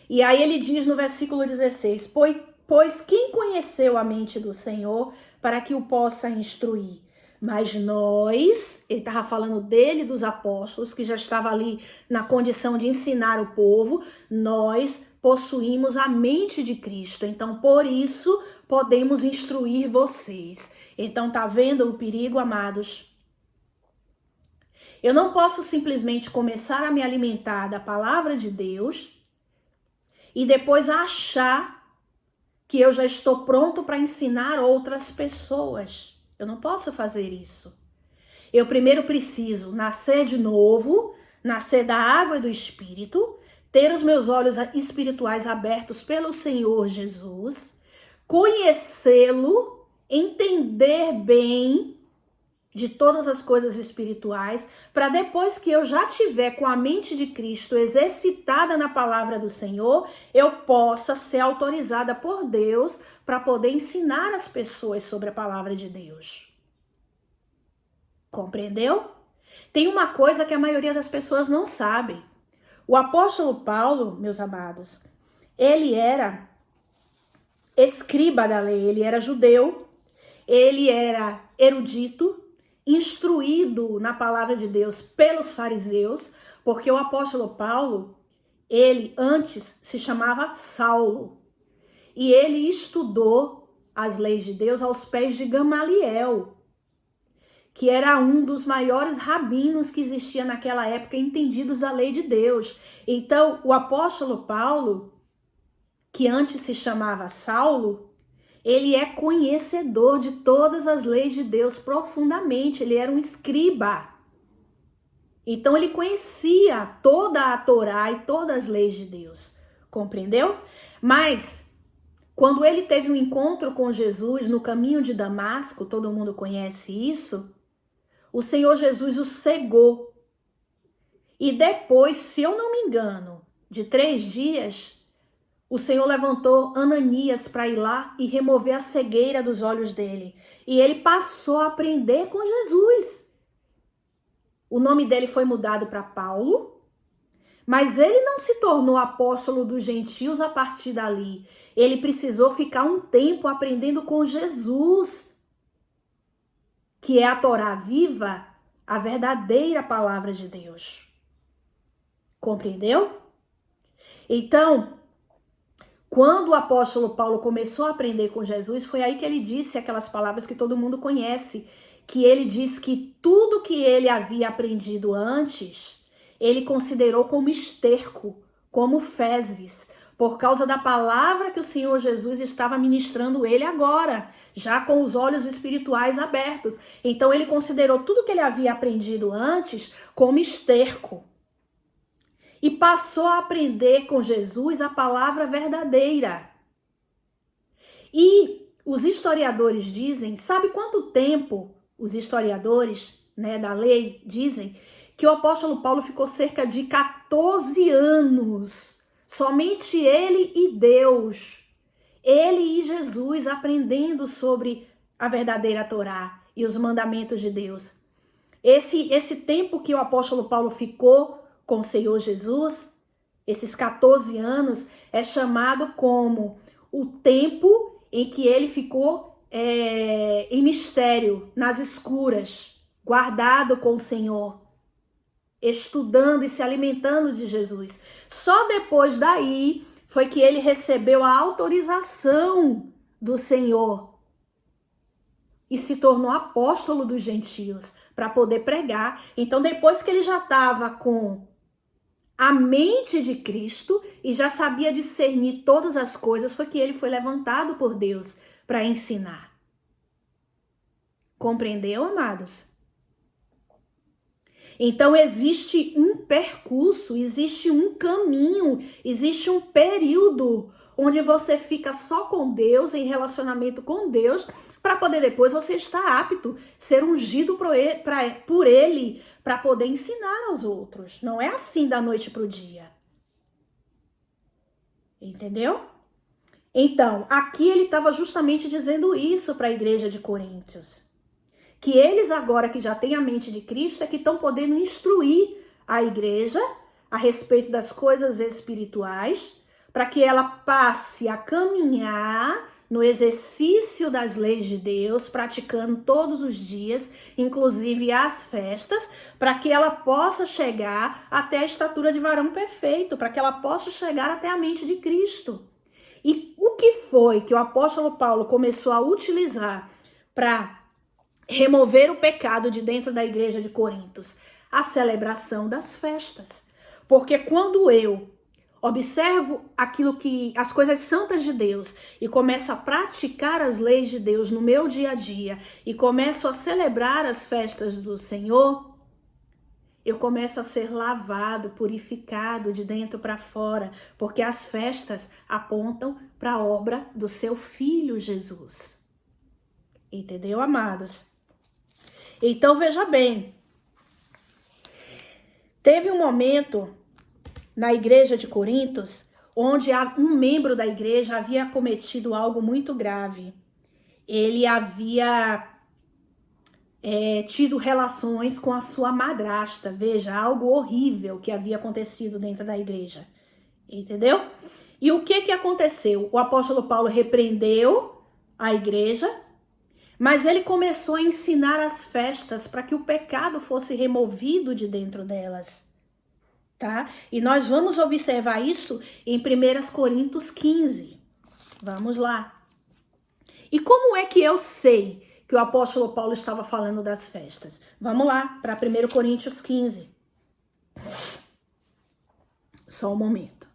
E aí ele diz no versículo 16, pois quem conheceu a mente do Senhor para que o possa instruir? Mas nós, ele estava falando dele, dos apóstolos, que já estava ali na condição de ensinar o povo, nós possuímos a mente de Cristo. Então, por isso, podemos instruir vocês. Então, tá vendo o perigo, amados? Eu não posso simplesmente começar a me alimentar da palavra de Deus e depois achar que eu já estou pronto para ensinar outras pessoas. Eu não posso fazer isso. Eu primeiro preciso nascer de novo, nascer da água e do Espírito, ter os meus olhos espirituais abertos pelo Senhor Jesus, conhecê-lo, entender bem de todas as coisas espirituais, para depois que eu já tiver com a mente de Cristo exercitada na palavra do Senhor, eu possa ser autorizada por Deus para poder ensinar as pessoas sobre a palavra de Deus. Compreendeu? Tem uma coisa que a maioria das pessoas não sabe. O apóstolo Paulo, meus amados, ele era escriba da lei, ele era judeu, ele era erudito, instruído na palavra de Deus pelos fariseus, porque o apóstolo Paulo, ele antes se chamava Saulo, e ele estudou as leis de Deus aos pés de Gamaliel, que era um dos maiores rabinos que existia naquela época, entendidos da lei de Deus. Então, o apóstolo Paulo, que antes se chamava Saulo, ele é conhecedor de todas as leis de Deus profundamente. Ele era um escriba. Então ele conhecia toda a Torá e todas as leis de Deus. Compreendeu? Mas quando ele teve um encontro com Jesus no caminho de Damasco, todo mundo conhece isso, o Senhor Jesus o cegou. E depois, se eu não me engano, de 3 dias, o Senhor levantou Ananias para ir lá e remover a cegueira dos olhos dele. E ele passou a aprender com Jesus. O nome dele foi mudado para Paulo, mas ele não se tornou apóstolo dos gentios a partir dali. Ele precisou ficar um tempo aprendendo com Jesus, que é a Torá viva, a verdadeira palavra de Deus. Compreendeu? Então, quando o apóstolo Paulo começou a aprender com Jesus, foi aí que ele disse aquelas palavras que todo mundo conhece, que ele diz que tudo que ele havia aprendido antes, ele considerou como esterco, como fezes, por causa da palavra que o Senhor Jesus estava ministrando ele agora, já com os olhos espirituais abertos. Então ele considerou tudo que ele havia aprendido antes como esterco. E passou a aprender com Jesus a palavra verdadeira. E os historiadores dizem, sabe quanto tempo os historiadores né, da lei, dizem que o apóstolo Paulo ficou cerca de 14 anos, somente ele e Deus, ele e Jesus, aprendendo sobre a verdadeira Torá e os mandamentos de Deus. Esse tempo que o apóstolo Paulo ficou com o Senhor Jesus, esses 14 anos, é chamado como o tempo em que ele ficou em mistério, nas escuras, guardado com o Senhor, estudando e se alimentando de Jesus. Só depois daí foi que ele recebeu a autorização do Senhor e se tornou apóstolo dos gentios para poder pregar. Então, depois que ele já estava com a mente de Cristo e já sabia discernir todas as coisas, foi que ele foi levantado por Deus para ensinar. Compreendeu, amados? Então existe um percurso, existe um caminho, existe um período onde você fica só com Deus, em relacionamento com Deus, para poder depois você estar apto, ser ungido por Ele, para poder ensinar aos outros. Não é assim da noite para o dia. Entendeu? Então, aqui ele estava justamente dizendo isso para a igreja de Coríntios. Que eles agora que já têm a mente de Cristo é que estão podendo instruir a igreja a respeito das coisas espirituais, para que ela passe a caminhar no exercício das leis de Deus, praticando todos os dias, inclusive as festas, para que ela possa chegar até a estatura de varão perfeito, para que ela possa chegar até a mente de Cristo. E o que foi que o apóstolo Paulo começou a utilizar para remover o pecado de dentro da igreja de Corintos? A celebração das festas. Porque quando eu observo as coisas santas de Deus e começo a praticar as leis de Deus no meu dia a dia e começo a celebrar as festas do Senhor, eu começo a ser lavado, purificado de dentro para fora, porque as festas apontam para a obra do seu Filho Jesus. Entendeu, amados? Então, veja bem, teve um momento na igreja de Corintos, onde um membro da igreja havia cometido algo muito grave. Ele havia tido relações com a sua madrasta. Veja, algo horrível que havia acontecido dentro da igreja. Entendeu? E o que aconteceu? O apóstolo Paulo repreendeu a igreja, mas ele começou a ensinar as festas para que o pecado fosse removido de dentro delas. Tá? E nós vamos observar isso em 1 Coríntios 15. Vamos lá. E como é que eu sei que o apóstolo Paulo estava falando das festas? Vamos lá para 1 Coríntios 15. Só um momento.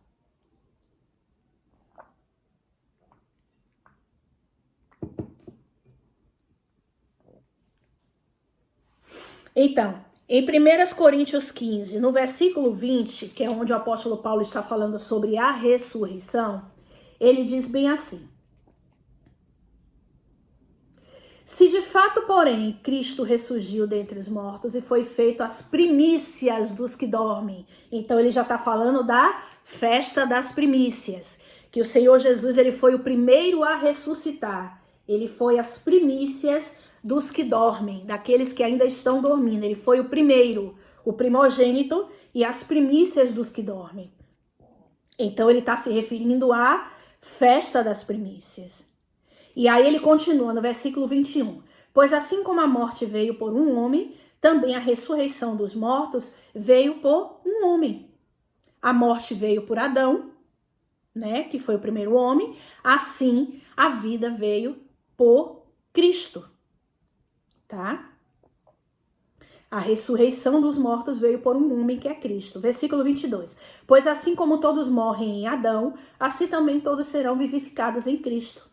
Então, em 1 Coríntios 15, no versículo 20, que é onde o apóstolo Paulo está falando sobre a ressurreição, ele diz bem assim: se de fato, porém, Cristo ressurgiu dentre os mortos e foi feito as primícias dos que dormem. Então ele já está falando da festa das primícias, que o Senhor Jesus ele foi o primeiro a ressuscitar. Ele foi as primícias dos que dormem, daqueles que ainda estão dormindo. Ele foi o primeiro, o primogênito e as primícias dos que dormem. Então ele está se referindo à festa das primícias. E aí ele continua no versículo 21. Pois assim como a morte veio por um homem, também a ressurreição dos mortos veio por um homem. A morte veio por Adão, né, que foi o primeiro homem. Assim, a vida veio por Cristo. Tá? A ressurreição dos mortos veio por um homem que é Cristo. Versículo 22. Pois assim como todos morrem em Adão, assim também todos serão vivificados em Cristo.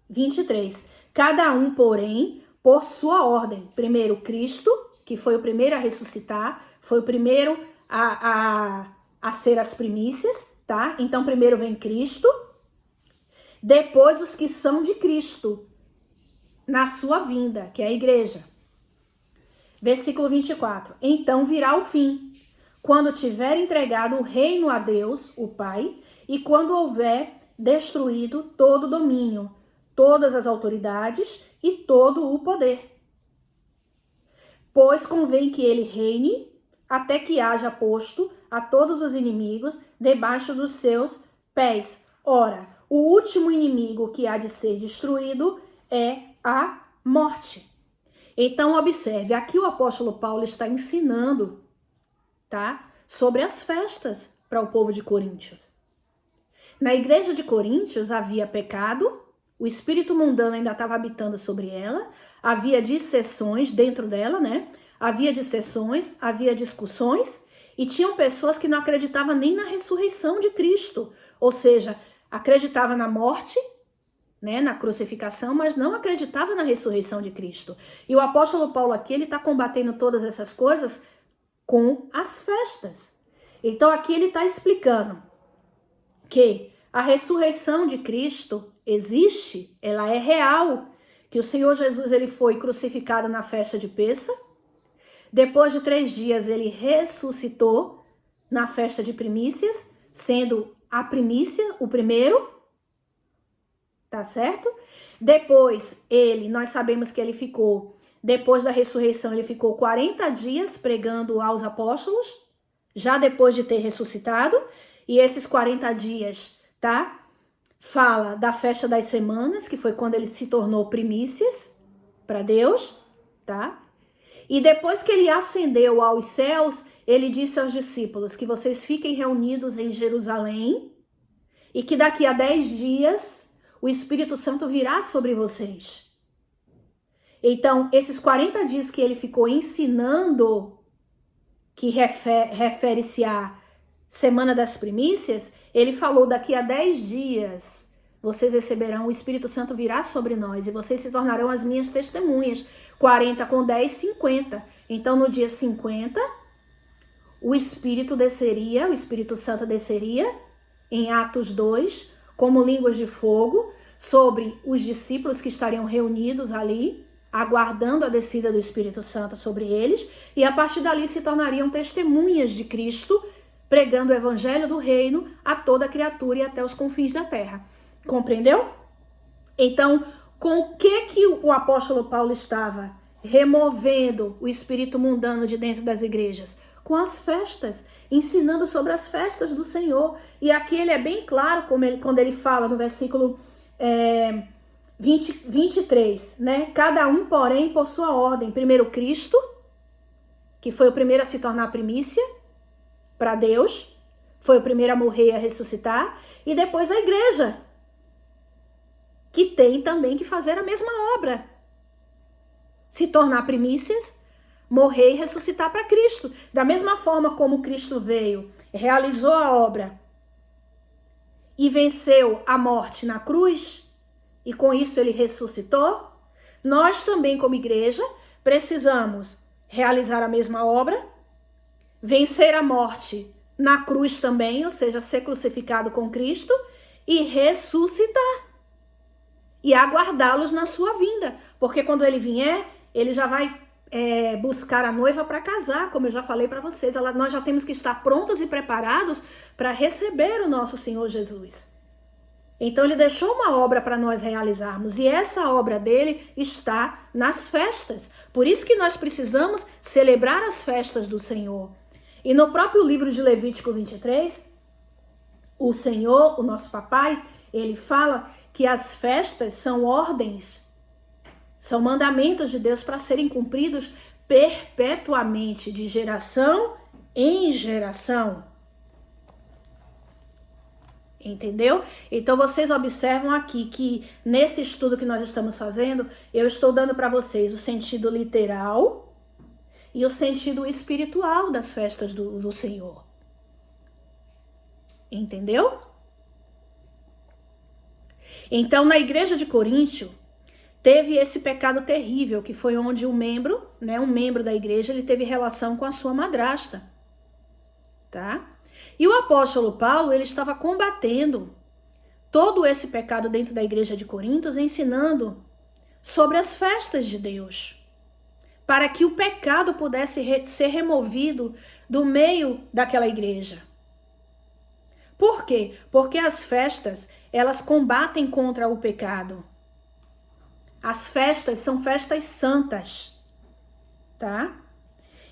23. Cada um, porém, por sua ordem. Primeiro Cristo, que foi o primeiro a ressuscitar, foi o primeiro a ser as primícias, tá? Então primeiro vem Cristo, depois os que são de Cristo, na sua vinda, que é a igreja. Versículo 24. Então virá o fim, quando tiver entregado o reino a Deus, o Pai, e quando houver destruído todo o domínio, todas as autoridades e todo o poder. Pois convém que ele reine até que haja posto a todos os inimigos debaixo dos seus pés. Ora, o último inimigo que há de ser destruído é a morte. Então, observe, aqui o apóstolo Paulo está ensinando, tá, sobre as festas para o povo de Coríntios. Na igreja de Coríntios havia pecado, o espírito mundano ainda estava habitando sobre ela, havia dissensões dentro dela, né? Havia dissensões, havia discussões, e tinham pessoas que não acreditavam nem na ressurreição de Cristo, ou seja, acreditavam na morte, né, na crucificação, mas não acreditava na ressurreição de Cristo. E o apóstolo Paulo aqui, ele está combatendo todas essas coisas com as festas. Então aqui ele está explicando que a ressurreição de Cristo existe, ela é real, que o Senhor Jesus ele foi crucificado na festa de Pêssah, depois de 3 dias ele ressuscitou na festa de primícias, sendo a primícia o primeiro, tá certo? Depois nós sabemos que ele ficou, depois da ressurreição, ele ficou 40 dias pregando aos apóstolos, já depois de ter ressuscitado, e esses 40 dias, tá? Fala da festa das semanas, que foi quando ele se tornou primícias para Deus, tá? E depois que ele ascendeu aos céus, ele disse aos discípulos que vocês fiquem reunidos em Jerusalém e que daqui a 10 dias o Espírito Santo virá sobre vocês. Então, esses 40 dias que ele ficou ensinando, que refere-se à Semana das Primícias, ele falou, daqui a 10 dias vocês receberão, o Espírito Santo virá sobre nós e vocês se tornarão as minhas testemunhas. 40 com 10, 50. Então, no dia 50, o Espírito Santo desceria, em Atos 2, como línguas de fogo, sobre os discípulos que estariam reunidos ali, aguardando a descida do Espírito Santo sobre eles, e a partir dali se tornariam testemunhas de Cristo, pregando o evangelho do reino a toda criatura e até os confins da terra. Compreendeu? Então, com o que o apóstolo Paulo estava removendo o espírito mundano de dentro das igrejas? Com as festas, ensinando sobre as festas do Senhor. E aqui ele é bem claro quando ele fala no versículo 23, né? Cada um, porém, por sua ordem. Primeiro Cristo, que foi o primeiro a se tornar primícia para Deus, foi o primeiro a morrer e a ressuscitar, e depois a igreja, que tem também que fazer a mesma obra. Se tornar primícias, morrer e ressuscitar para Cristo. Da mesma forma como Cristo veio, realizou a obra e venceu a morte na cruz, e com isso ele ressuscitou, nós também como igreja precisamos realizar a mesma obra, vencer a morte na cruz também, ou seja, ser crucificado com Cristo e ressuscitar. E aguardá-los na sua vinda. Porque quando ele vier, ele já vai buscar a noiva para casar, como eu já falei para vocês. Nós já temos que estar prontos e preparados para receber o nosso Senhor Jesus. Então ele deixou uma obra para nós realizarmos. E essa obra dele está nas festas. Por isso que nós precisamos celebrar as festas do Senhor. E no próprio livro de Levítico 23, o Senhor, o nosso papai, ele fala que as festas são ordens, são mandamentos de Deus para serem cumpridos perpetuamente, de geração em geração. Entendeu? Então vocês observam aqui que nesse estudo que nós estamos fazendo, eu estou dando para vocês o sentido literal e o sentido espiritual das festas do Senhor. Entendeu? Então, na igreja de Coríntio, teve esse pecado terrível, que foi onde um membro da igreja, ele teve relação com a sua madrasta, tá? E o apóstolo Paulo, ele estava combatendo todo esse pecado dentro da igreja de Corinto, ensinando sobre as festas de Deus, para que o pecado pudesse ser removido do meio daquela igreja. Por quê? Porque as festas, elas combatem contra o pecado. As festas são festas santas, tá?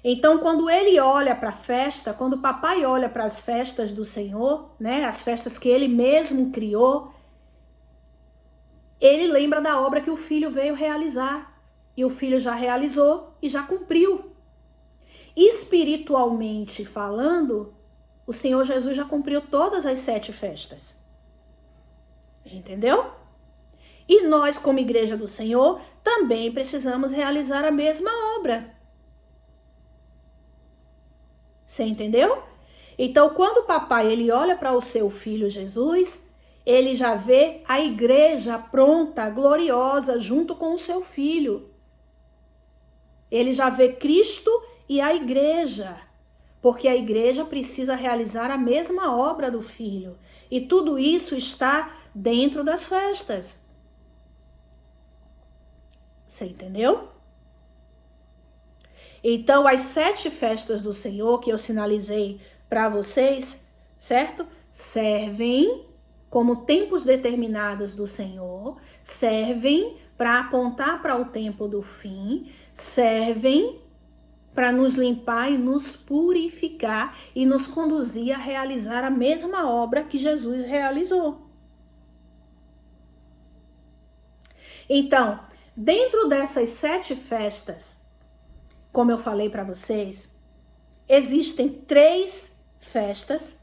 Então, quando ele olha para a festa, quando o papai olha para as festas do Senhor, né, as festas que ele mesmo criou, ele lembra da obra que o filho veio realizar. E o filho já realizou e já cumpriu. Espiritualmente falando, o Senhor Jesus já cumpriu todas as 7 festas. Entendeu? E nós, como igreja do Senhor, também precisamos realizar a mesma obra. Você entendeu? Então, quando o papai ele olha para o seu filho Jesus, ele já vê a igreja pronta, gloriosa, junto com o seu filho. Ele já vê Cristo e a igreja, porque a igreja precisa realizar a mesma obra do filho. E tudo isso está dentro das festas. Você entendeu? Então, as 7 festas do Senhor que eu sinalizei para vocês, certo? Servem como tempos determinados do Senhor, servem para apontar para o tempo do fim, servem para nos limpar e nos purificar e nos conduzir a realizar a mesma obra que Jesus realizou. Então, dentro dessas 7 festas, como eu falei para vocês, existem 3 festas,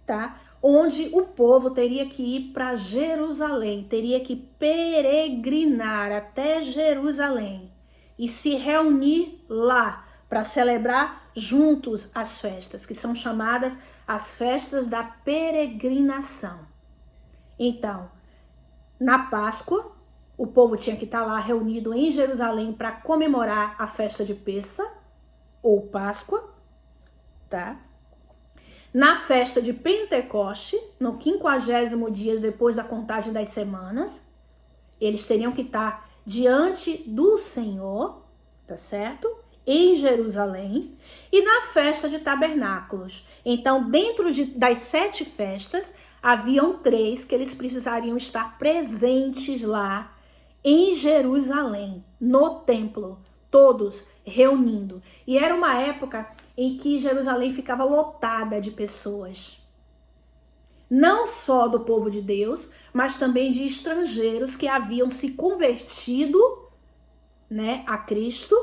tá? Onde o povo teria que ir para Jerusalém, teria que peregrinar até Jerusalém e se reunir lá para celebrar juntos as festas, que são chamadas as festas da peregrinação. Então, na Páscoa, o povo tinha que estar lá reunido em Jerusalém para comemorar a festa de Pêssah ou Páscoa, tá? Na festa de Pentecoste, no 50º dia depois da contagem das semanas, eles teriam que estar diante do Senhor, tá certo? Em Jerusalém. E na festa de tabernáculos. Então, dentro das 7 festas, haviam 3 que eles precisariam estar presentes lá em Jerusalém, no templo, todos reunindo. E era uma época em que Jerusalém ficava lotada de pessoas. Não só do povo de Deus, mas também de estrangeiros que haviam se convertido, né, a Cristo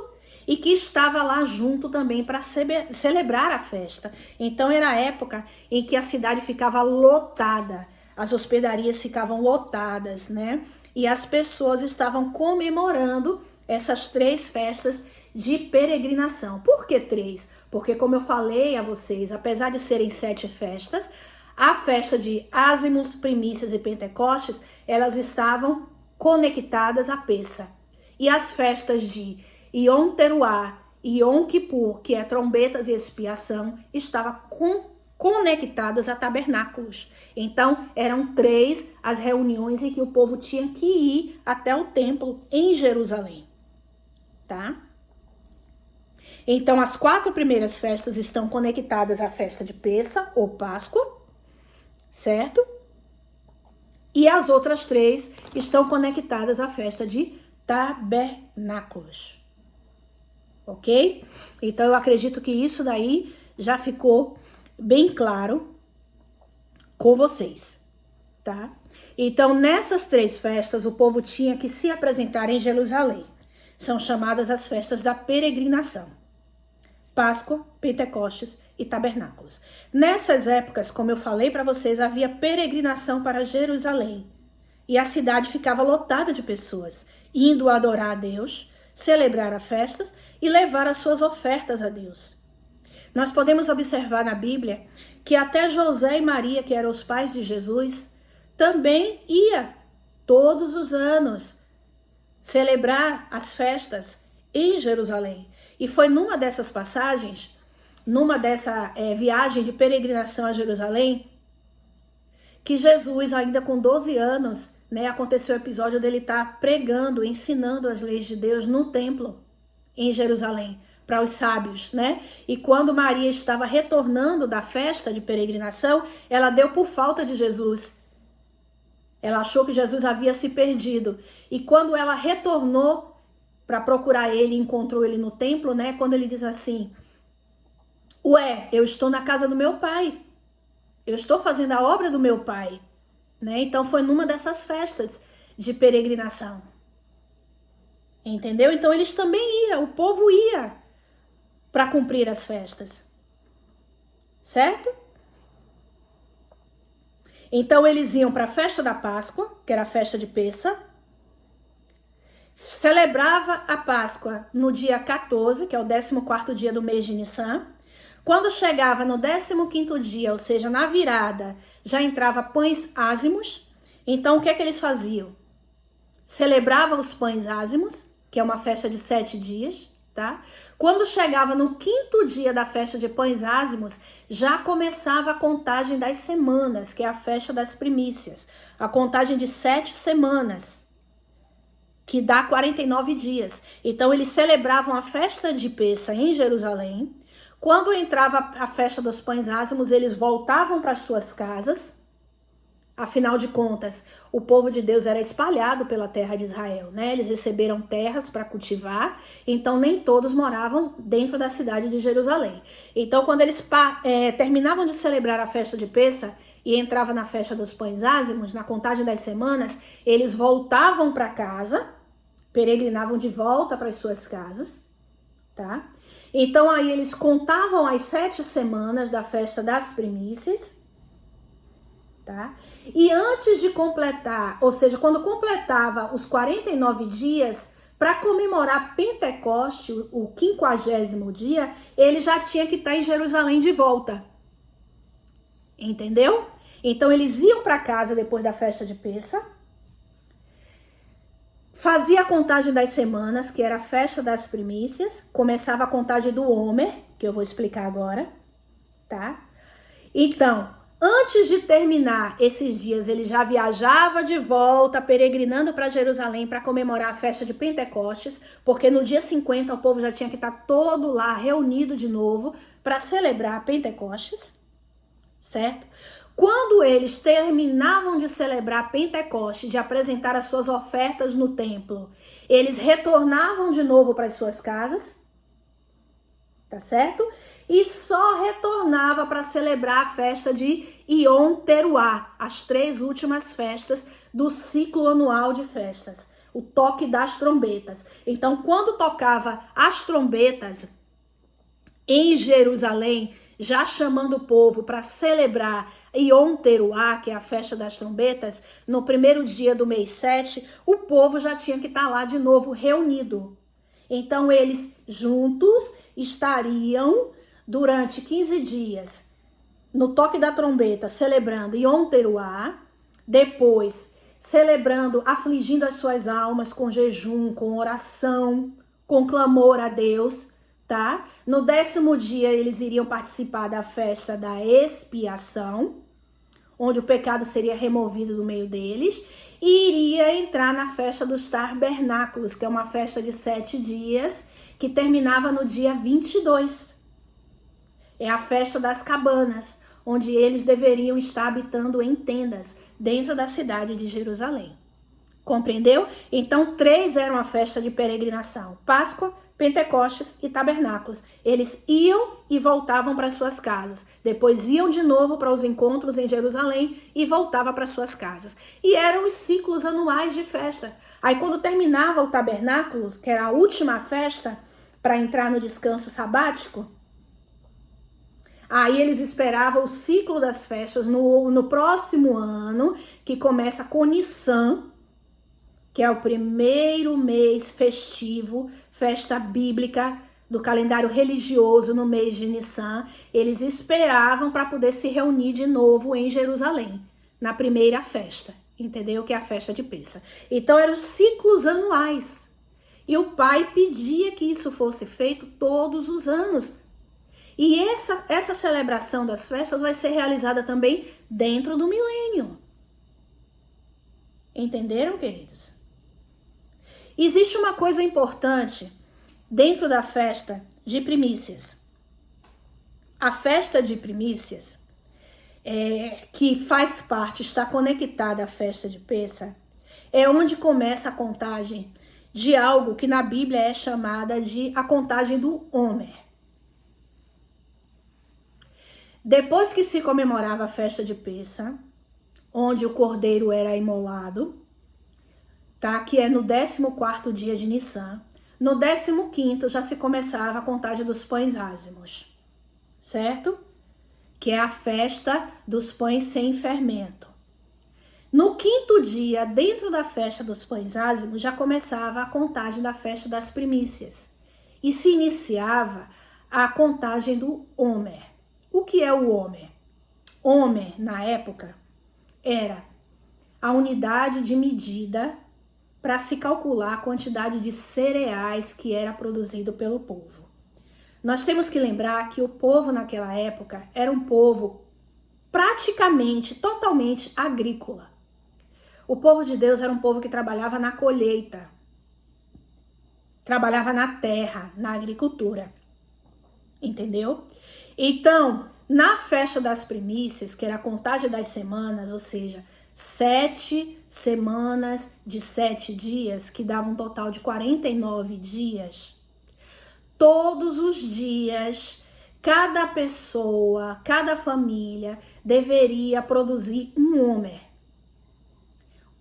e que estava lá junto também para celebrar a festa. Então era a época em que a cidade ficava lotada, as hospedarias ficavam lotadas, né? E as pessoas estavam comemorando essas 3 festas de peregrinação. Por que 3? Porque, como eu falei a vocês, apesar de serem 7 festas, a festa de Ázimos, Primícias e Pentecostes, elas estavam conectadas a Pêssah. E as festas de Yom Teruah e Yom Kippur, que é trombetas e expiação, estavam conectadas a tabernáculos. Então, eram 3 as reuniões em que o povo tinha que ir até o templo em Jerusalém. Tá? Então, as 4 primeiras festas estão conectadas à festa de Pêssah ou Páscoa, certo? E as outras 3 estão conectadas à festa de tabernáculos. Ok? Então, eu acredito que isso daí já ficou bem claro com vocês, tá? Então, nessas 3 festas, o povo tinha que se apresentar em Jerusalém. São chamadas as festas da peregrinação. Páscoa, Pentecostes e Tabernáculos. Nessas épocas, como eu falei para vocês, havia peregrinação para Jerusalém. E a cidade ficava lotada de pessoas, indo adorar a Deus, celebrar as festas e levar as suas ofertas a Deus. Nós podemos observar na Bíblia que até José e Maria, que eram os pais de Jesus, também ia todos os anos celebrar as festas em Jerusalém. E foi numa dessas passagens, numa dessa viagem de peregrinação a Jerusalém, que Jesus, ainda com 12 anos, né, aconteceu o episódio dele estar pregando, ensinando as leis de Deus no templo. em Jerusalém, para os sábios, né? E quando Maria estava retornando da festa de peregrinação, ela deu por falta de Jesus. Ela achou que Jesus havia se perdido. E quando ela retornou para procurar ele, encontrou ele no templo, né? Quando ele diz assim: ué, eu estou na casa do meu pai. Eu estou fazendo a obra do meu pai, né? Então foi numa dessas festas de peregrinação. Entendeu? Então eles também iam, o povo ia para cumprir as festas. Certo? Então eles iam para a festa da Páscoa, que era a festa de Pêssar. Celebrava a Páscoa no dia 14, que é o 14º dia do mês de Nissan. Quando chegava no 15º dia, ou seja, na virada, já entrava pães ázimos. Então, o que é que eles faziam? Celebravam os pães ázimos, que é uma festa de 7 dias, tá? Quando chegava no 5º dia da festa de pães ázimos, já começava a contagem das semanas, que é a festa das primícias. A contagem de 7 semanas, que dá 49 dias. Então, eles celebravam a festa de Pêssar em Jerusalém. Quando entrava a festa dos pães ázimos, eles voltavam para suas casas. Afinal de contas, o povo de Deus era espalhado pela terra de Israel, né? Eles receberam terras para cultivar, então nem todos moravam dentro da cidade de Jerusalém. Então, quando eles terminavam de celebrar a festa de Pêssar e entravam na festa dos pães ázimos, na contagem das semanas, eles voltavam para casa, peregrinavam de volta para as suas casas, tá? Então aí eles contavam as 7 semanas da festa das primícias, tá? E antes de completar, ou seja, quando completava os 49 dias, para comemorar Pentecoste, o 50º dia, ele já tinha que estar em Jerusalém de volta. Entendeu? Então eles iam para casa depois da festa de Pêssar, fazia a contagem das semanas, que era a festa das primícias, começava a contagem do Homer, que eu vou explicar agora, tá? Então, antes de terminar esses dias, ele já viajava de volta, peregrinando para Jerusalém para comemorar a festa de Pentecostes, porque no dia 50 o povo já tinha que estar todo lá reunido de novo para celebrar Pentecostes, certo? Quando eles terminavam de celebrar Pentecoste, de apresentar as suas ofertas no templo, eles retornavam de novo para as suas casas, tá certo? E só retornava para celebrar a festa de Yom Teruah, as 3 últimas festas do ciclo anual de festas, o toque das trombetas. Então, quando tocava as trombetas em Jerusalém, já chamando o povo para celebrar Yom Teruah, que é a festa das trombetas, no primeiro dia do mês 7, o povo já tinha que estar lá de novo reunido. Então, eles juntos estariam durante 15 dias no toque da trombeta, celebrando Yom Teruah, depois celebrando, afligindo as suas almas com jejum, com oração, com clamor a Deus, tá? No 10º dia, eles iriam participar da festa da expiação, onde o pecado seria removido do meio deles, e iria entrar na festa dos tabernáculos, que é uma festa de 7 dias, que terminava no dia 22. É a festa das cabanas, onde eles deveriam estar habitando em tendas, dentro da cidade de Jerusalém. Compreendeu? Então, 3 eram a festa de peregrinação: Páscoa, Pentecostes e Tabernáculos. Eles iam e voltavam para suas casas. Depois iam de novo para os encontros em Jerusalém e voltavam para suas casas. E eram os ciclos anuais de festa. Aí quando terminava o Tabernáculo, que era a última festa para entrar no descanso sabático, aí eles esperavam o ciclo das festas no próximo ano, que começa com Nissan, que é o primeiro mês festivo, festa bíblica do calendário religioso no mês de Nissan. Eles esperavam para poder se reunir de novo em Jerusalém, na primeira festa, entendeu? Que é a festa de Pêssar. Então eram ciclos anuais. E o pai pedia que isso fosse feito todos os anos. E essa celebração das festas vai ser realizada também dentro do milênio. Entenderam, queridos? Existe uma coisa importante dentro da festa de primícias. A festa de primícias, que faz parte, está conectada à festa de Pêssar, é onde começa a contagem de algo que na Bíblia é chamada de a contagem do Homer. Depois que se comemorava a festa de Pêssar, onde o cordeiro era imolado, tá? Que é no 14º dia de Nissan. No 15º já se começava a contagem dos pães ázimos, certo? Que é a festa dos pães sem fermento. No 5º dia, dentro da festa dos pães ázimos, já começava a contagem da festa das primícias. E se iniciava a contagem do Homer. O que é o Homer? Homer, na época, era a unidade de medida para se calcular a quantidade de cereais que era produzido pelo povo. Nós temos que lembrar que o povo naquela época era um povo praticamente, totalmente agrícola. O povo de Deus era um povo que trabalhava na colheita, trabalhava na terra, na agricultura, entendeu? Então, na festa das primícias, que era a contagem das semanas, ou seja, 7 semanas de 7 dias, que dava um total de 49 dias, todos os dias, cada pessoa, cada família deveria produzir um homer.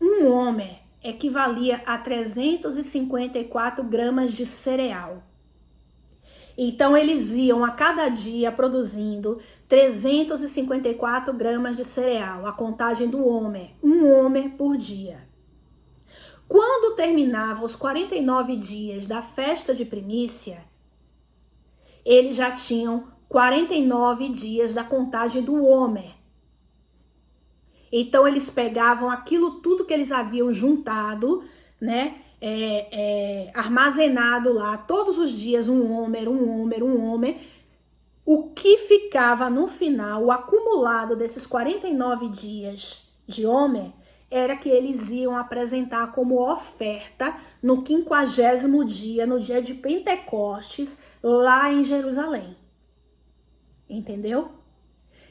Um homer equivalia a 354 gramas de cereal. Então, eles iam a cada dia produzindo 354 gramas de cereal, a contagem do homer, um homer por dia. Quando terminava os 49 dias da festa de primícia, eles já tinham 49 dias da contagem do homer. Então, eles pegavam aquilo tudo que eles haviam juntado, né? Armazenado lá todos os dias um homer. O que ficava no final, o acumulado desses 49 dias de homer, era que eles iam apresentar como oferta no 50º dia, no dia de Pentecostes, lá em Jerusalém. Entendeu?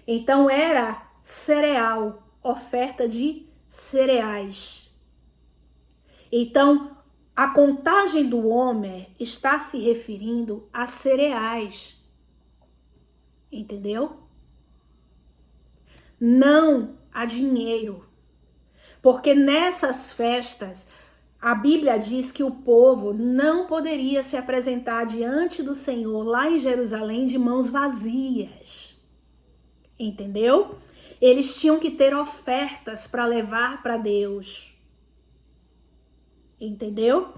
Então era cereal, oferta de cereais. Então, a contagem do homer está se referindo a cereais. Entendeu? Não a dinheiro. Porque nessas festas, a Bíblia diz que o povo não poderia se apresentar diante do Senhor lá em Jerusalém de mãos vazias. Entendeu? Eles tinham que ter ofertas para levar para Deus. Entendeu?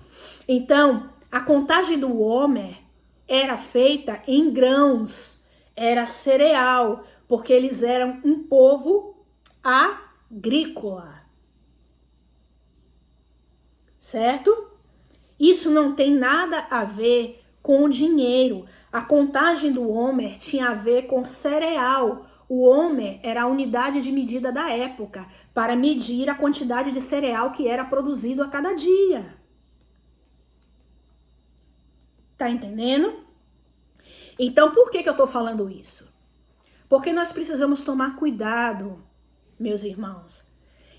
Então, a contagem do homer era feita em grãos, era cereal, porque eles eram um povo agrícola. Certo? Isso não tem nada a ver com o dinheiro. A contagem do homer tinha a ver com cereal. O homer era a unidade de medida da época para medir a quantidade de cereal que era produzido a cada dia. Tá entendendo? Então, por que eu tô falando isso? Porque nós precisamos tomar cuidado, meus irmãos.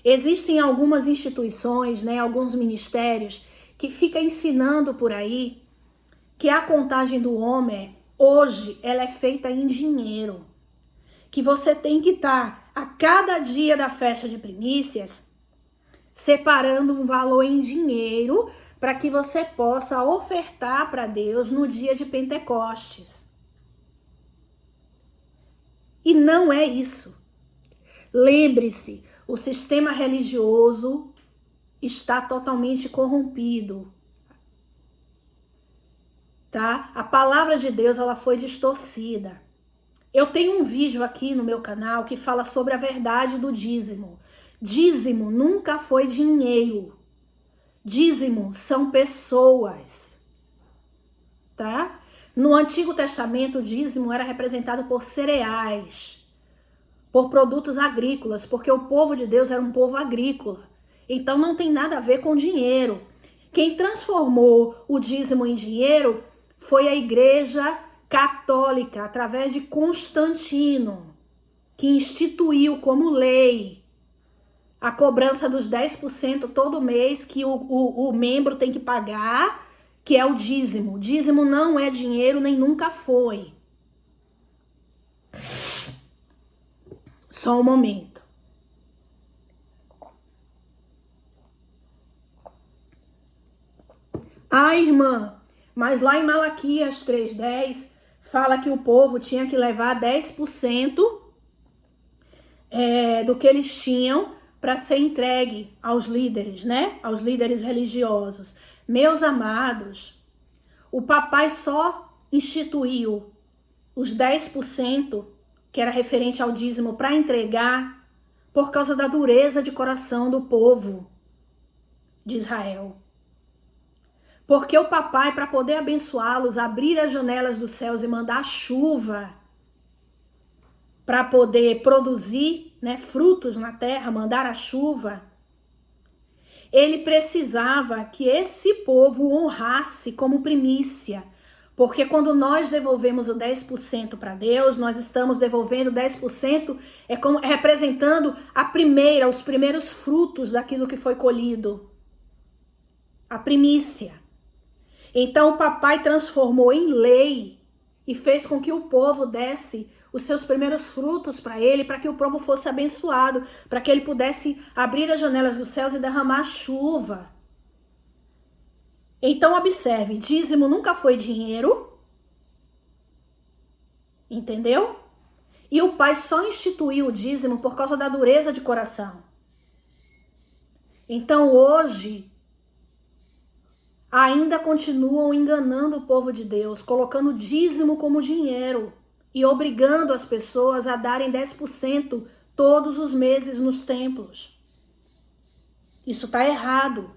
Existem algumas instituições, né, alguns ministérios que ficam ensinando por aí que a contagem do homer, hoje, ela é feita em dinheiro. Que você tem que estar a cada dia da festa de primícias separando um valor em dinheiro para que você possa ofertar para Deus no dia de Pentecostes. E não é isso. Lembre-se, o sistema religioso está totalmente corrompido. Tá? A palavra de Deus, ela foi distorcida. Eu tenho um vídeo aqui no meu canal que fala sobre a verdade do dízimo. Dízimo nunca foi dinheiro. Dízimo são pessoas. Tá? No Antigo Testamento, o dízimo era representado por cereais, por produtos agrícolas, porque o povo de Deus era um povo agrícola. Então não tem nada a ver com dinheiro. Quem transformou o dízimo em dinheiro foi a Igreja Católica, através de Constantino, que instituiu como lei a cobrança dos 10% todo mês que o membro tem que pagar, que é o dízimo. Dízimo não é dinheiro, nem nunca foi. Só um momento. Ah, irmã, mas lá em Malaquias 3:10 fala que o povo tinha que levar 10% do que eles tinham para ser entregue aos líderes, né? Aos líderes religiosos. Meus amados, o papai só instituiu os 10%, que era referente ao dízimo, para entregar por causa da dureza de coração do povo de Israel. Porque o papai, para poder abençoá-los, abrir as janelas dos céus e mandar chuva para poder produzir, né, frutos na terra, mandar a chuva, ele precisava que esse povo honrasse como primícia. Porque quando nós devolvemos o 10% para Deus, nós estamos devolvendo 10%, como representando os primeiros frutos daquilo que foi colhido. A primícia. Então o papai transformou em lei e fez com que o povo desse os seus primeiros frutos para ele, para que o povo fosse abençoado, para que ele pudesse abrir as janelas dos céus e derramar chuva. Então observe, dízimo nunca foi dinheiro, entendeu? E o pai só instituiu o dízimo por causa da dureza de coração. Então hoje ainda continuam enganando o povo de Deus, colocando dízimo como dinheiro e obrigando as pessoas a darem 10% todos os meses nos templos. Isso está errado.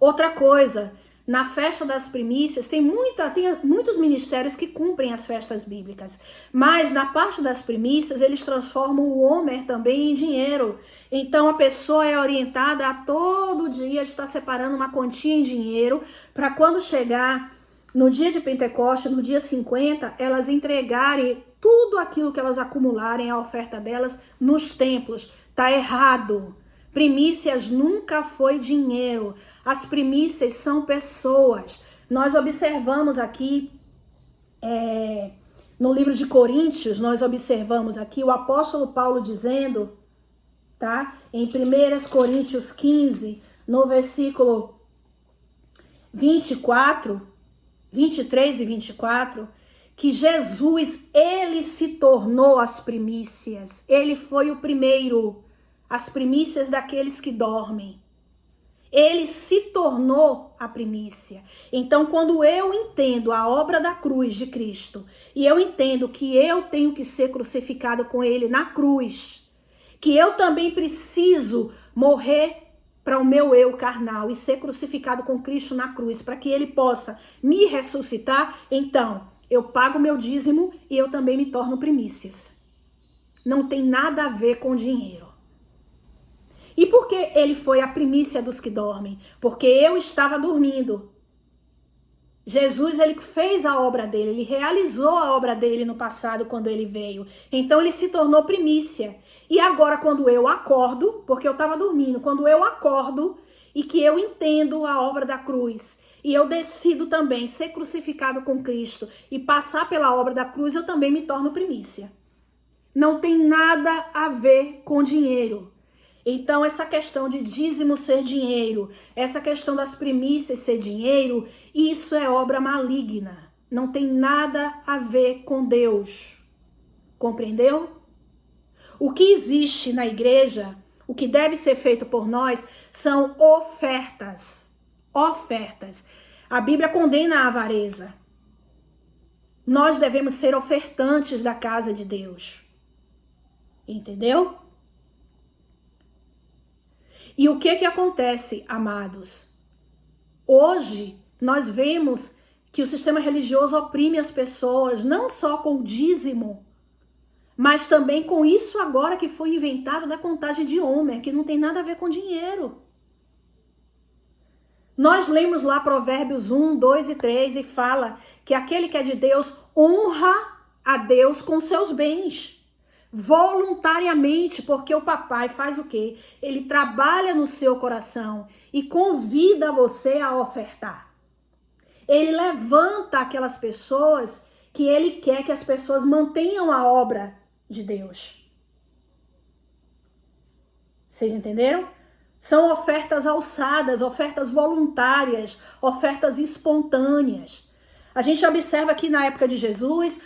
Outra coisa, na festa das primícias, tem muitos ministérios que cumprem as festas bíblicas, mas na parte das primícias eles transformam o homer também em dinheiro. Então a pessoa é orientada a todo dia estar separando uma quantia em dinheiro para quando chegar no dia de Pentecoste, no dia 50, elas entregarem tudo aquilo que elas acumularem, a oferta delas, nos templos. Tá errado. Primícias nunca foi dinheiro. As primícias são pessoas. Nós observamos aqui, no livro de Coríntios, nós observamos aqui o apóstolo Paulo dizendo, tá? Em 1 Coríntios 15, no versículo 23 e 24, que Jesus, ele se tornou as primícias. Ele foi o primeiro, as primícias daqueles que dormem. Ele se tornou a primícia. Então, quando eu entendo a obra da cruz de Cristo, e eu entendo que eu tenho que ser crucificado com ele na cruz, que eu também preciso morrer para o meu eu carnal e ser crucificado com Cristo na cruz, para que ele possa me ressuscitar, então eu pago meu dízimo e eu também me torno primícias. Não tem nada a ver com dinheiro. E por que ele foi a primícia dos que dormem? Porque eu estava dormindo. Jesus, ele fez a obra dele, ele realizou a obra dele no passado quando ele veio. Então ele se tornou primícia. E agora quando eu acordo, porque eu estava dormindo, quando eu acordo e que eu entendo a obra da cruz, e eu decido também ser crucificado com Cristo e passar pela obra da cruz, eu também me torno primícia. Não tem nada a ver com dinheiro. Então, essa questão de dízimo ser dinheiro, essa questão das primícias ser dinheiro, isso é obra maligna. Não tem nada a ver com Deus. Compreendeu? O que existe na igreja, o que deve ser feito por nós, são ofertas. Ofertas. A Bíblia condena a avareza. Nós devemos ser ofertantes da casa de Deus. Entendeu? E o que acontece, amados? Hoje, nós vemos que o sistema religioso oprime as pessoas, não só com o dízimo, mas também com isso agora que foi inventado da contagem de Homer, que não tem nada a ver com dinheiro. Nós lemos lá Provérbios 1, 2 e 3 e fala que aquele que é de Deus honra a Deus com seus bens. Voluntariamente, porque o papai faz o quê? Ele trabalha no seu coração e convida você a ofertar. Ele levanta aquelas pessoas que ele quer que as pessoas mantenham a obra de Deus. Vocês entenderam? São ofertas alçadas, ofertas voluntárias, ofertas espontâneas. A gente observa que na época de Jesus,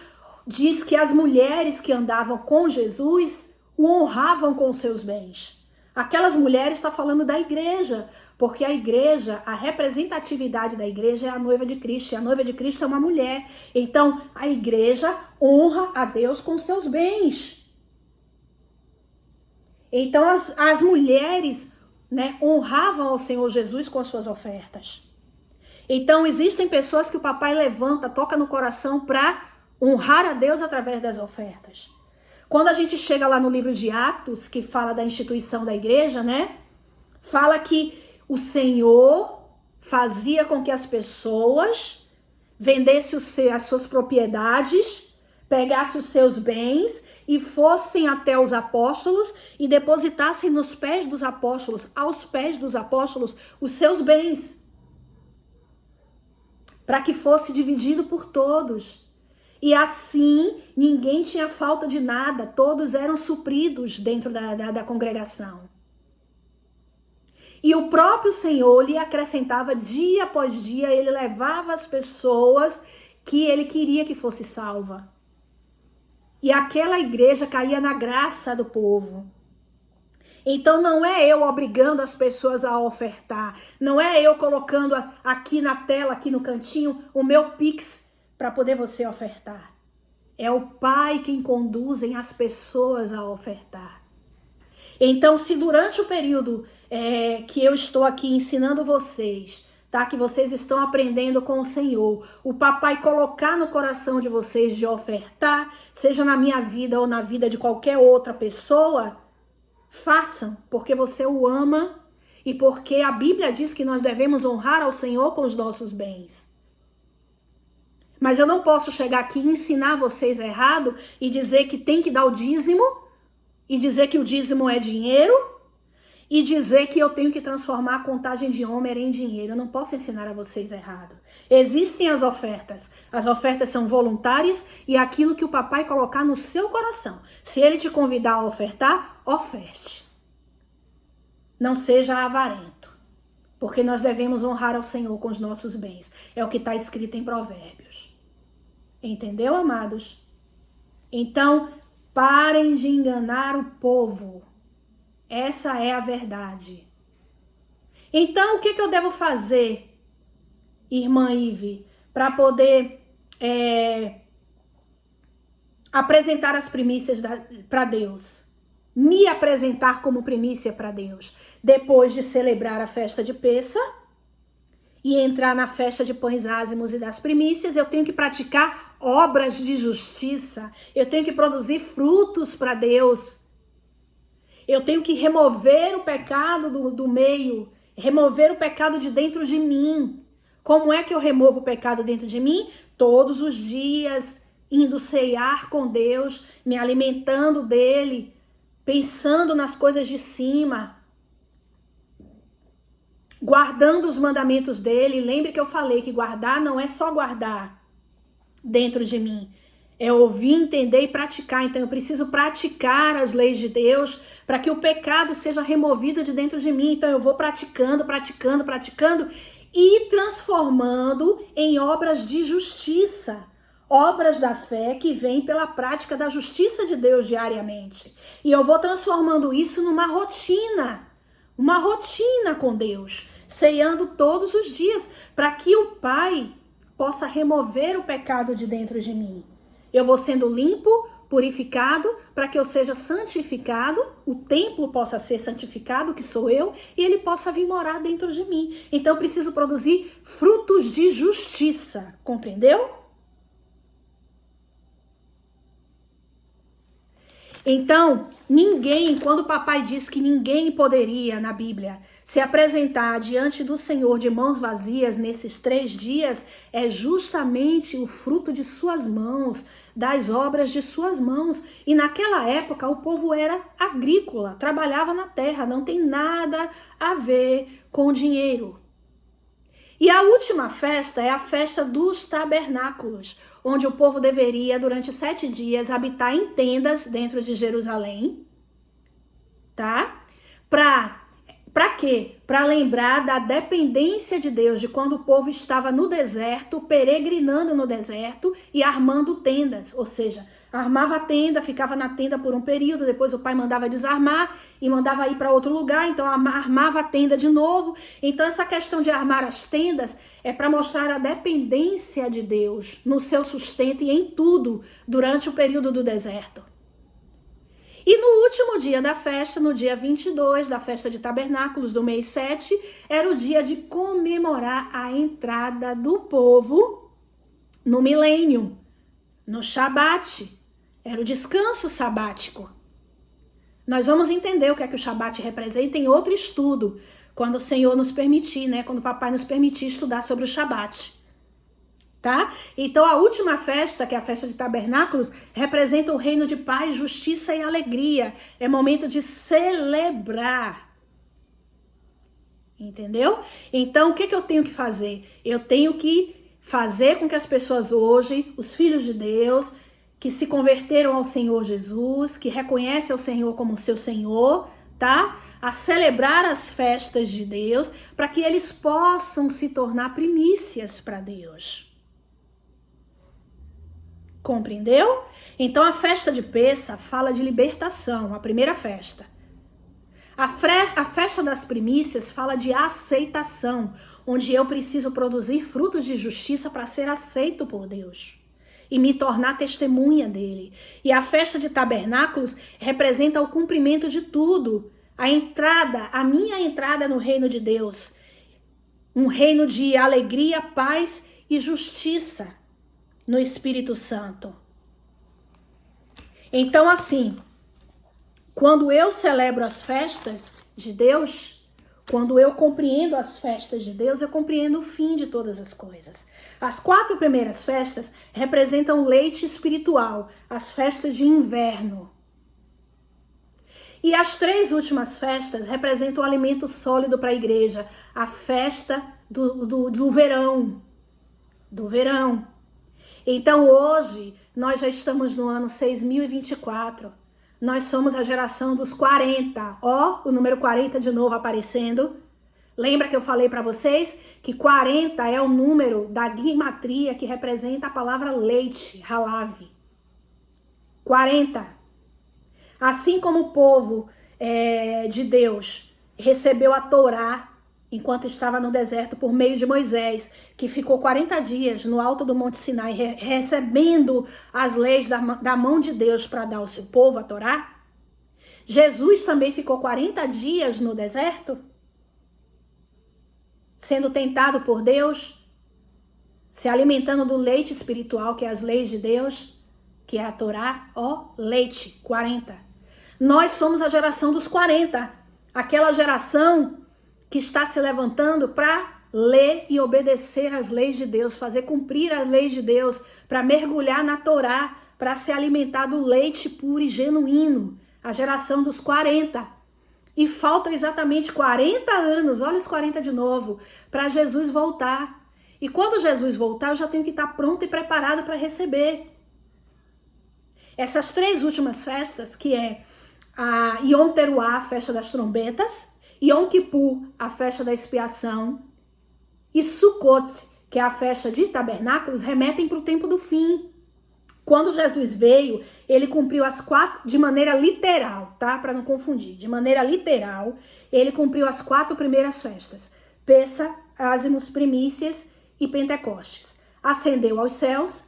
diz que as mulheres que andavam com Jesus o honravam com seus bens. Aquelas mulheres está falando da igreja, porque a igreja, a representatividade da igreja é a noiva de Cristo, e a noiva de Cristo é uma mulher. Então, a igreja honra a Deus com seus bens. Então, as mulheres, né, honravam ao Senhor Jesus com as suas ofertas. Então, existem pessoas que o papai levanta, toca no coração para honrar a Deus através das ofertas. Quando a gente chega lá no livro de Atos, que fala da instituição da igreja, né? Fala que o Senhor fazia com que as pessoas vendessem as suas propriedades, pegassem os seus bens e fossem até os apóstolos e depositassem nos pés dos apóstolos, aos pés dos apóstolos, os seus bens, para que fosse dividido por todos. E assim, ninguém tinha falta de nada, todos eram supridos dentro da congregação. E o próprio Senhor lhe acrescentava dia após dia, ele levava as pessoas que ele queria que fosse salva. E aquela igreja caía na graça do povo. Então não é eu obrigando as pessoas a ofertar, não é eu colocando aqui na tela, aqui no cantinho, o meu Pix para poder você ofertar. É o Pai quem conduzem as pessoas a ofertar. Então, se durante o período que eu estou aqui ensinando vocês, tá, que vocês estão aprendendo com o Senhor, o papai colocar no coração de vocês de ofertar, seja na minha vida ou na vida de qualquer outra pessoa, façam, porque você o ama e porque a Bíblia diz que nós devemos honrar ao Senhor com os nossos bens. Mas eu não posso chegar aqui e ensinar vocês errado e dizer que tem que dar o dízimo, e dizer que o dízimo é dinheiro, e dizer que eu tenho que transformar a contagem de Homer em dinheiro. Eu não posso ensinar a vocês errado. Existem as ofertas são voluntárias e aquilo que o papai colocar no seu coração. Se ele te convidar a ofertar, oferte. Não seja avarento, porque nós devemos honrar ao Senhor com os nossos bens. É o que está escrito em Provérbios. Entendeu, amados? Então, parem de enganar o povo. Essa é a verdade. Então, o que eu devo fazer, irmã Ive, para poder apresentar as primícias para Deus? Me apresentar como primícia para Deus. Depois de celebrar a festa de Pêssah e entrar na festa de pães ázimos e das primícias, eu tenho que praticar obras de justiça. Eu tenho que produzir frutos para Deus. Eu tenho que remover o pecado do meio, remover o pecado de dentro de mim. Como é que eu removo o pecado dentro de mim? Todos os dias, indo ceiar com Deus, me alimentando dele, pensando nas coisas de cima, guardando os mandamentos dele. Lembre que eu falei que guardar não é só guardar dentro de mim, é ouvir, entender e praticar. Então eu preciso praticar as leis de Deus para que o pecado seja removido de dentro de mim. Então eu vou praticando e transformando em obras de justiça, obras da fé que vêm pela prática da justiça de Deus diariamente. E eu vou transformando isso numa rotina, uma rotina com Deus, ceando todos os dias, para que o Pai possa remover o pecado de dentro de mim. Eu vou sendo limpo, purificado, para que eu seja santificado, o templo possa ser santificado, que sou eu, e ele possa vir morar dentro de mim. Então eu preciso produzir frutos de justiça, compreendeu? Então, ninguém, quando o papai disse que ninguém poderia, na Bíblia, se apresentar diante do Senhor de mãos vazias nesses 3 dias, é justamente o fruto de suas mãos, das obras de suas mãos. E naquela época o povo era agrícola, trabalhava na terra, não tem nada a ver com dinheiro. E a última festa é a festa dos tabernáculos, onde o povo deveria, durante 7 dias, habitar em tendas dentro de Jerusalém, tá? Para quê? Para lembrar da dependência de Deus, de quando o povo estava no deserto, peregrinando no deserto e armando tendas. Ou seja, armava a tenda, ficava na tenda por um período, depois o pai mandava desarmar e mandava ir para outro lugar, então armava a tenda de novo. Então essa questão de armar as tendas é para mostrar a dependência de Deus no seu sustento e em tudo durante o período do deserto. E no último dia da festa, no dia 22 da festa de tabernáculos do mês 7, era o dia de comemorar a entrada do povo no milênio, no Shabat. Era o descanso sabático. Nós vamos entender o que é que o Shabat representa em outro estudo, quando o Senhor nos permitir, né? Quando o papai nos permitir estudar sobre o Shabat. Tá? Então a última festa, que é a festa de tabernáculos, representa o reino de paz, justiça e alegria. É momento de celebrar. Entendeu? Então o que eu tenho que fazer? Eu tenho que fazer com que as pessoas hoje, os filhos de Deus, que se converteram ao Senhor Jesus, que reconhecem o Senhor como seu Senhor, tá? A celebrar as festas de Deus, para que eles possam se tornar primícias para Deus. Compreendeu? Então a festa de Pêssah fala de libertação, a primeira festa. A festa das primícias fala de aceitação, onde eu preciso produzir frutos de justiça para ser aceito por Deus e me tornar testemunha dele. E a festa de tabernáculos representa o cumprimento de tudo, a minha entrada no reino de Deus, um reino de alegria, paz e justiça no Espírito Santo. Então, assim, quando eu celebro as festas de Deus, quando eu compreendo as festas de Deus, eu compreendo o fim de todas as coisas. As 4 primeiras festas representam o leite espiritual, as festas de inverno. E as 3 últimas festas representam o alimento sólido para a igreja, a festa do verão. Do verão. Então hoje, nós já estamos no ano 6024. Nós somos a geração dos 40. Ó, o número 40 de novo aparecendo. Lembra que eu falei para vocês que 40 é o número da guimatria que representa a palavra leite, halav. 40. Assim como o povo de Deus recebeu a Torá enquanto estava no deserto por meio de Moisés, que ficou 40 dias no alto do Monte Sinai, recebendo as leis da mão de Deus para dar ao seu povo a Torá. Jesus também ficou 40 dias no deserto, sendo tentado por Deus, se alimentando do leite espiritual, que é as leis de Deus, que é a Torá, leite, 40. Nós somos a geração dos 40, aquela geração que está se levantando para ler e obedecer as leis de Deus, fazer cumprir as leis de Deus, para mergulhar na Torá, para se alimentar do leite puro e genuíno, a geração dos 40. E faltam exatamente 40 anos, olha os 40 de novo, para Jesus voltar. E quando Jesus voltar, eu já tenho que estar pronto e preparado para receber. Essas 3 últimas festas, que é a Yom Teruah, a festa das trombetas, Yom Kippur, a festa da expiação, e Sukkot, que é a festa de tabernáculos, remetem para o tempo do fim. Quando Jesus veio, ele cumpriu as 4, de maneira literal, tá? Para não confundir, de maneira literal, ele cumpriu as 4 primeiras festas: Pêssah, Ázimos, Primícias e Pentecostes. Ascendeu aos céus.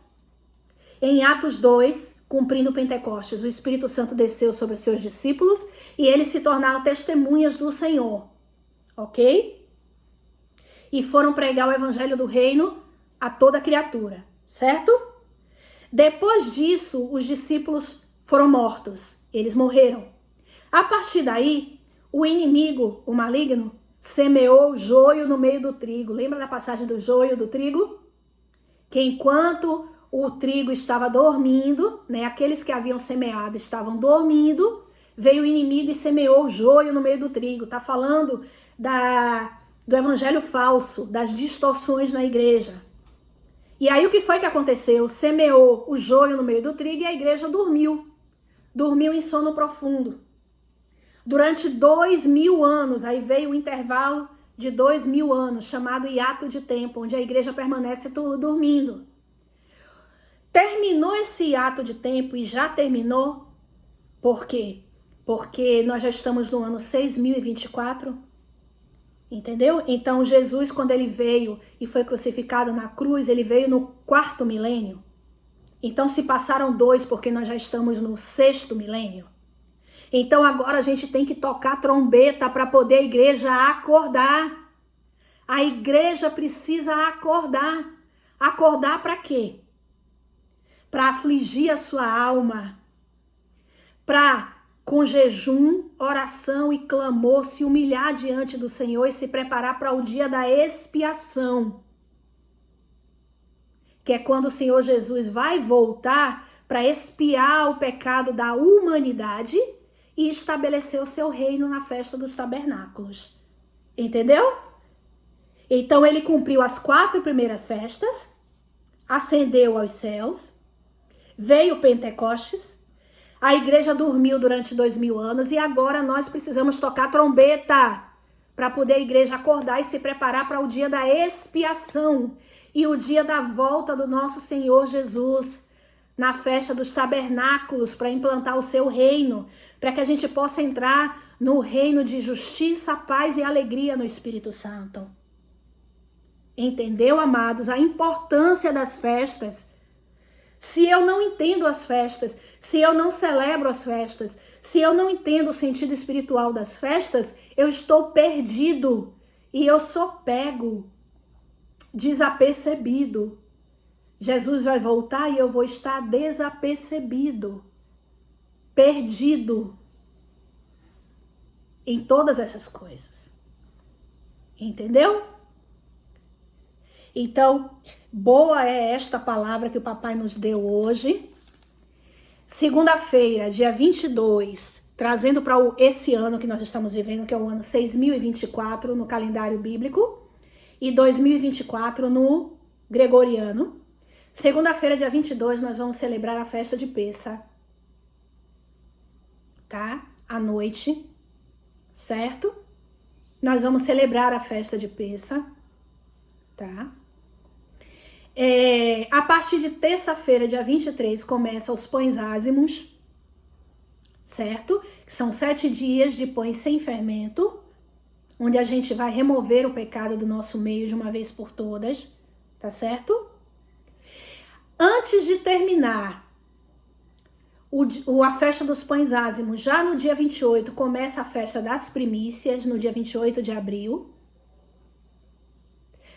Em Atos 2, cumprindo Pentecostes, o Espírito Santo desceu sobre os seus discípulos e eles se tornaram testemunhas do Senhor, ok? E foram pregar o evangelho do reino a toda criatura, certo? Depois disso, os discípulos foram mortos, eles morreram. A partir daí, o inimigo, o maligno, semeou o joio no meio do trigo. Lembra da passagem do joio do trigo? Que enquanto o trigo estava dormindo, né, aqueles que haviam semeado estavam dormindo, veio o inimigo e semeou o joio no meio do trigo. Está falando do evangelho falso, das distorções na igreja. E aí o que foi que aconteceu? Semeou o joio no meio do trigo e a igreja dormiu. Dormiu em sono profundo. Durante 2000 anos, aí veio o intervalo de 2000 anos, chamado hiato de tempo, onde a igreja permanece dormindo. Terminou esse hiato de tempo e já terminou. Por quê? Porque nós já estamos no ano 6024. Entendeu? Então Jesus, quando ele veio e foi crucificado na cruz, ele veio no 4º milênio. Então se passaram 2, porque nós já estamos no 6º milênio. Então agora a gente tem que tocar trombeta para poder a igreja acordar. A igreja precisa acordar. Acordar para quê? Para afligir a sua alma. Para, com jejum, oração e clamor, se humilhar diante do Senhor e se preparar para o dia da expiação. Que é quando o Senhor Jesus vai voltar para expiar o pecado da humanidade e estabelecer o seu reino na festa dos tabernáculos. Entendeu? Então ele cumpriu as 4 primeiras festas, ascendeu aos céus, veio o Pentecostes, a igreja dormiu durante 2000 anos e agora nós precisamos tocar trombeta para poder a igreja acordar e se preparar para o dia da expiação e o dia da volta do nosso Senhor Jesus na festa dos tabernáculos para implantar o seu reino, para que a gente possa entrar no reino de justiça, paz e alegria no Espírito Santo. Entendeu, amados? A importância das festas. Se eu não entendo as festas, se eu não celebro as festas, se eu não entendo o sentido espiritual das festas, eu estou perdido e eu sou pego, desapercebido. Jesus vai voltar e eu vou estar desapercebido, perdido em todas essas coisas. Entendeu? Então, boa é esta palavra que o papai nos deu hoje. Segunda-feira, dia 22, trazendo para esse ano que nós estamos vivendo, que é o ano 6024 no calendário bíblico e 2024 no gregoriano. Segunda-feira, dia 22, nós vamos celebrar a festa de Pêssar, tá? À noite, certo? Nós vamos celebrar a festa de Pêssar, tá? A partir de terça-feira, dia 23, começa os pães ázimos, certo? Que são 7 dias de pães sem fermento, onde a gente vai remover o pecado do nosso meio de uma vez por todas, tá certo? Antes de terminar a festa dos pães ázimos, já no dia 28, começa a festa das primícias, no dia 28 de abril.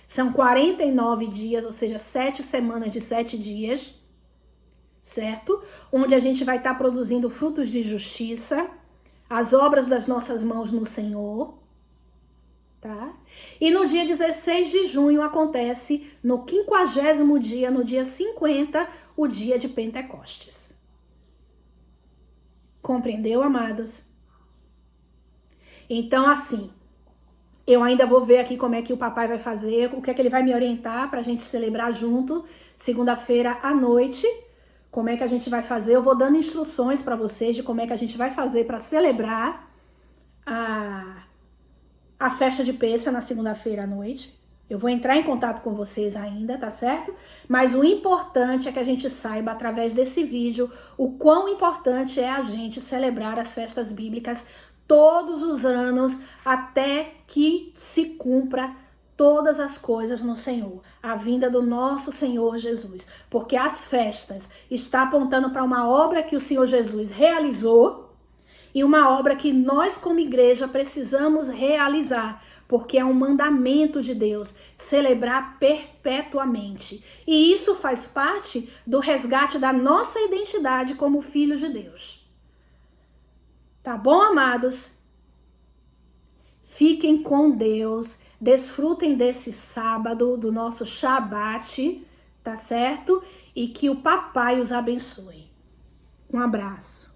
São 49 dias, ou seja, 7 semanas de 7 dias, certo? Onde a gente vai estar produzindo frutos de justiça, as obras das nossas mãos no Senhor, tá? E no dia 16 de junho acontece, no 50º dia, no dia 50, o dia de Pentecostes. Compreendeu, amados? Então, assim, eu ainda vou ver aqui como é que o papai vai fazer, o que é que ele vai me orientar para a gente celebrar junto, segunda-feira à noite, como é que a gente vai fazer. Eu vou dando instruções para vocês de como é que a gente vai fazer para celebrar a festa de Pêssar na segunda-feira à noite. Eu vou entrar em contato com vocês ainda, tá certo? Mas o importante é que a gente saiba, através desse vídeo, o quão importante é a gente celebrar as festas bíblicas todos os anos, até que se cumpra todas as coisas no Senhor, a vinda do nosso Senhor Jesus. Porque as festas estão apontando para uma obra que o Senhor Jesus realizou e uma obra que nós como igreja precisamos realizar, porque é um mandamento de Deus celebrar perpetuamente. E isso faz parte do resgate da nossa identidade como filhos de Deus. Tá bom, amados? Fiquem com Deus, desfrutem desse sábado, do nosso Shabat, tá certo? E que o papai os abençoe. Um abraço.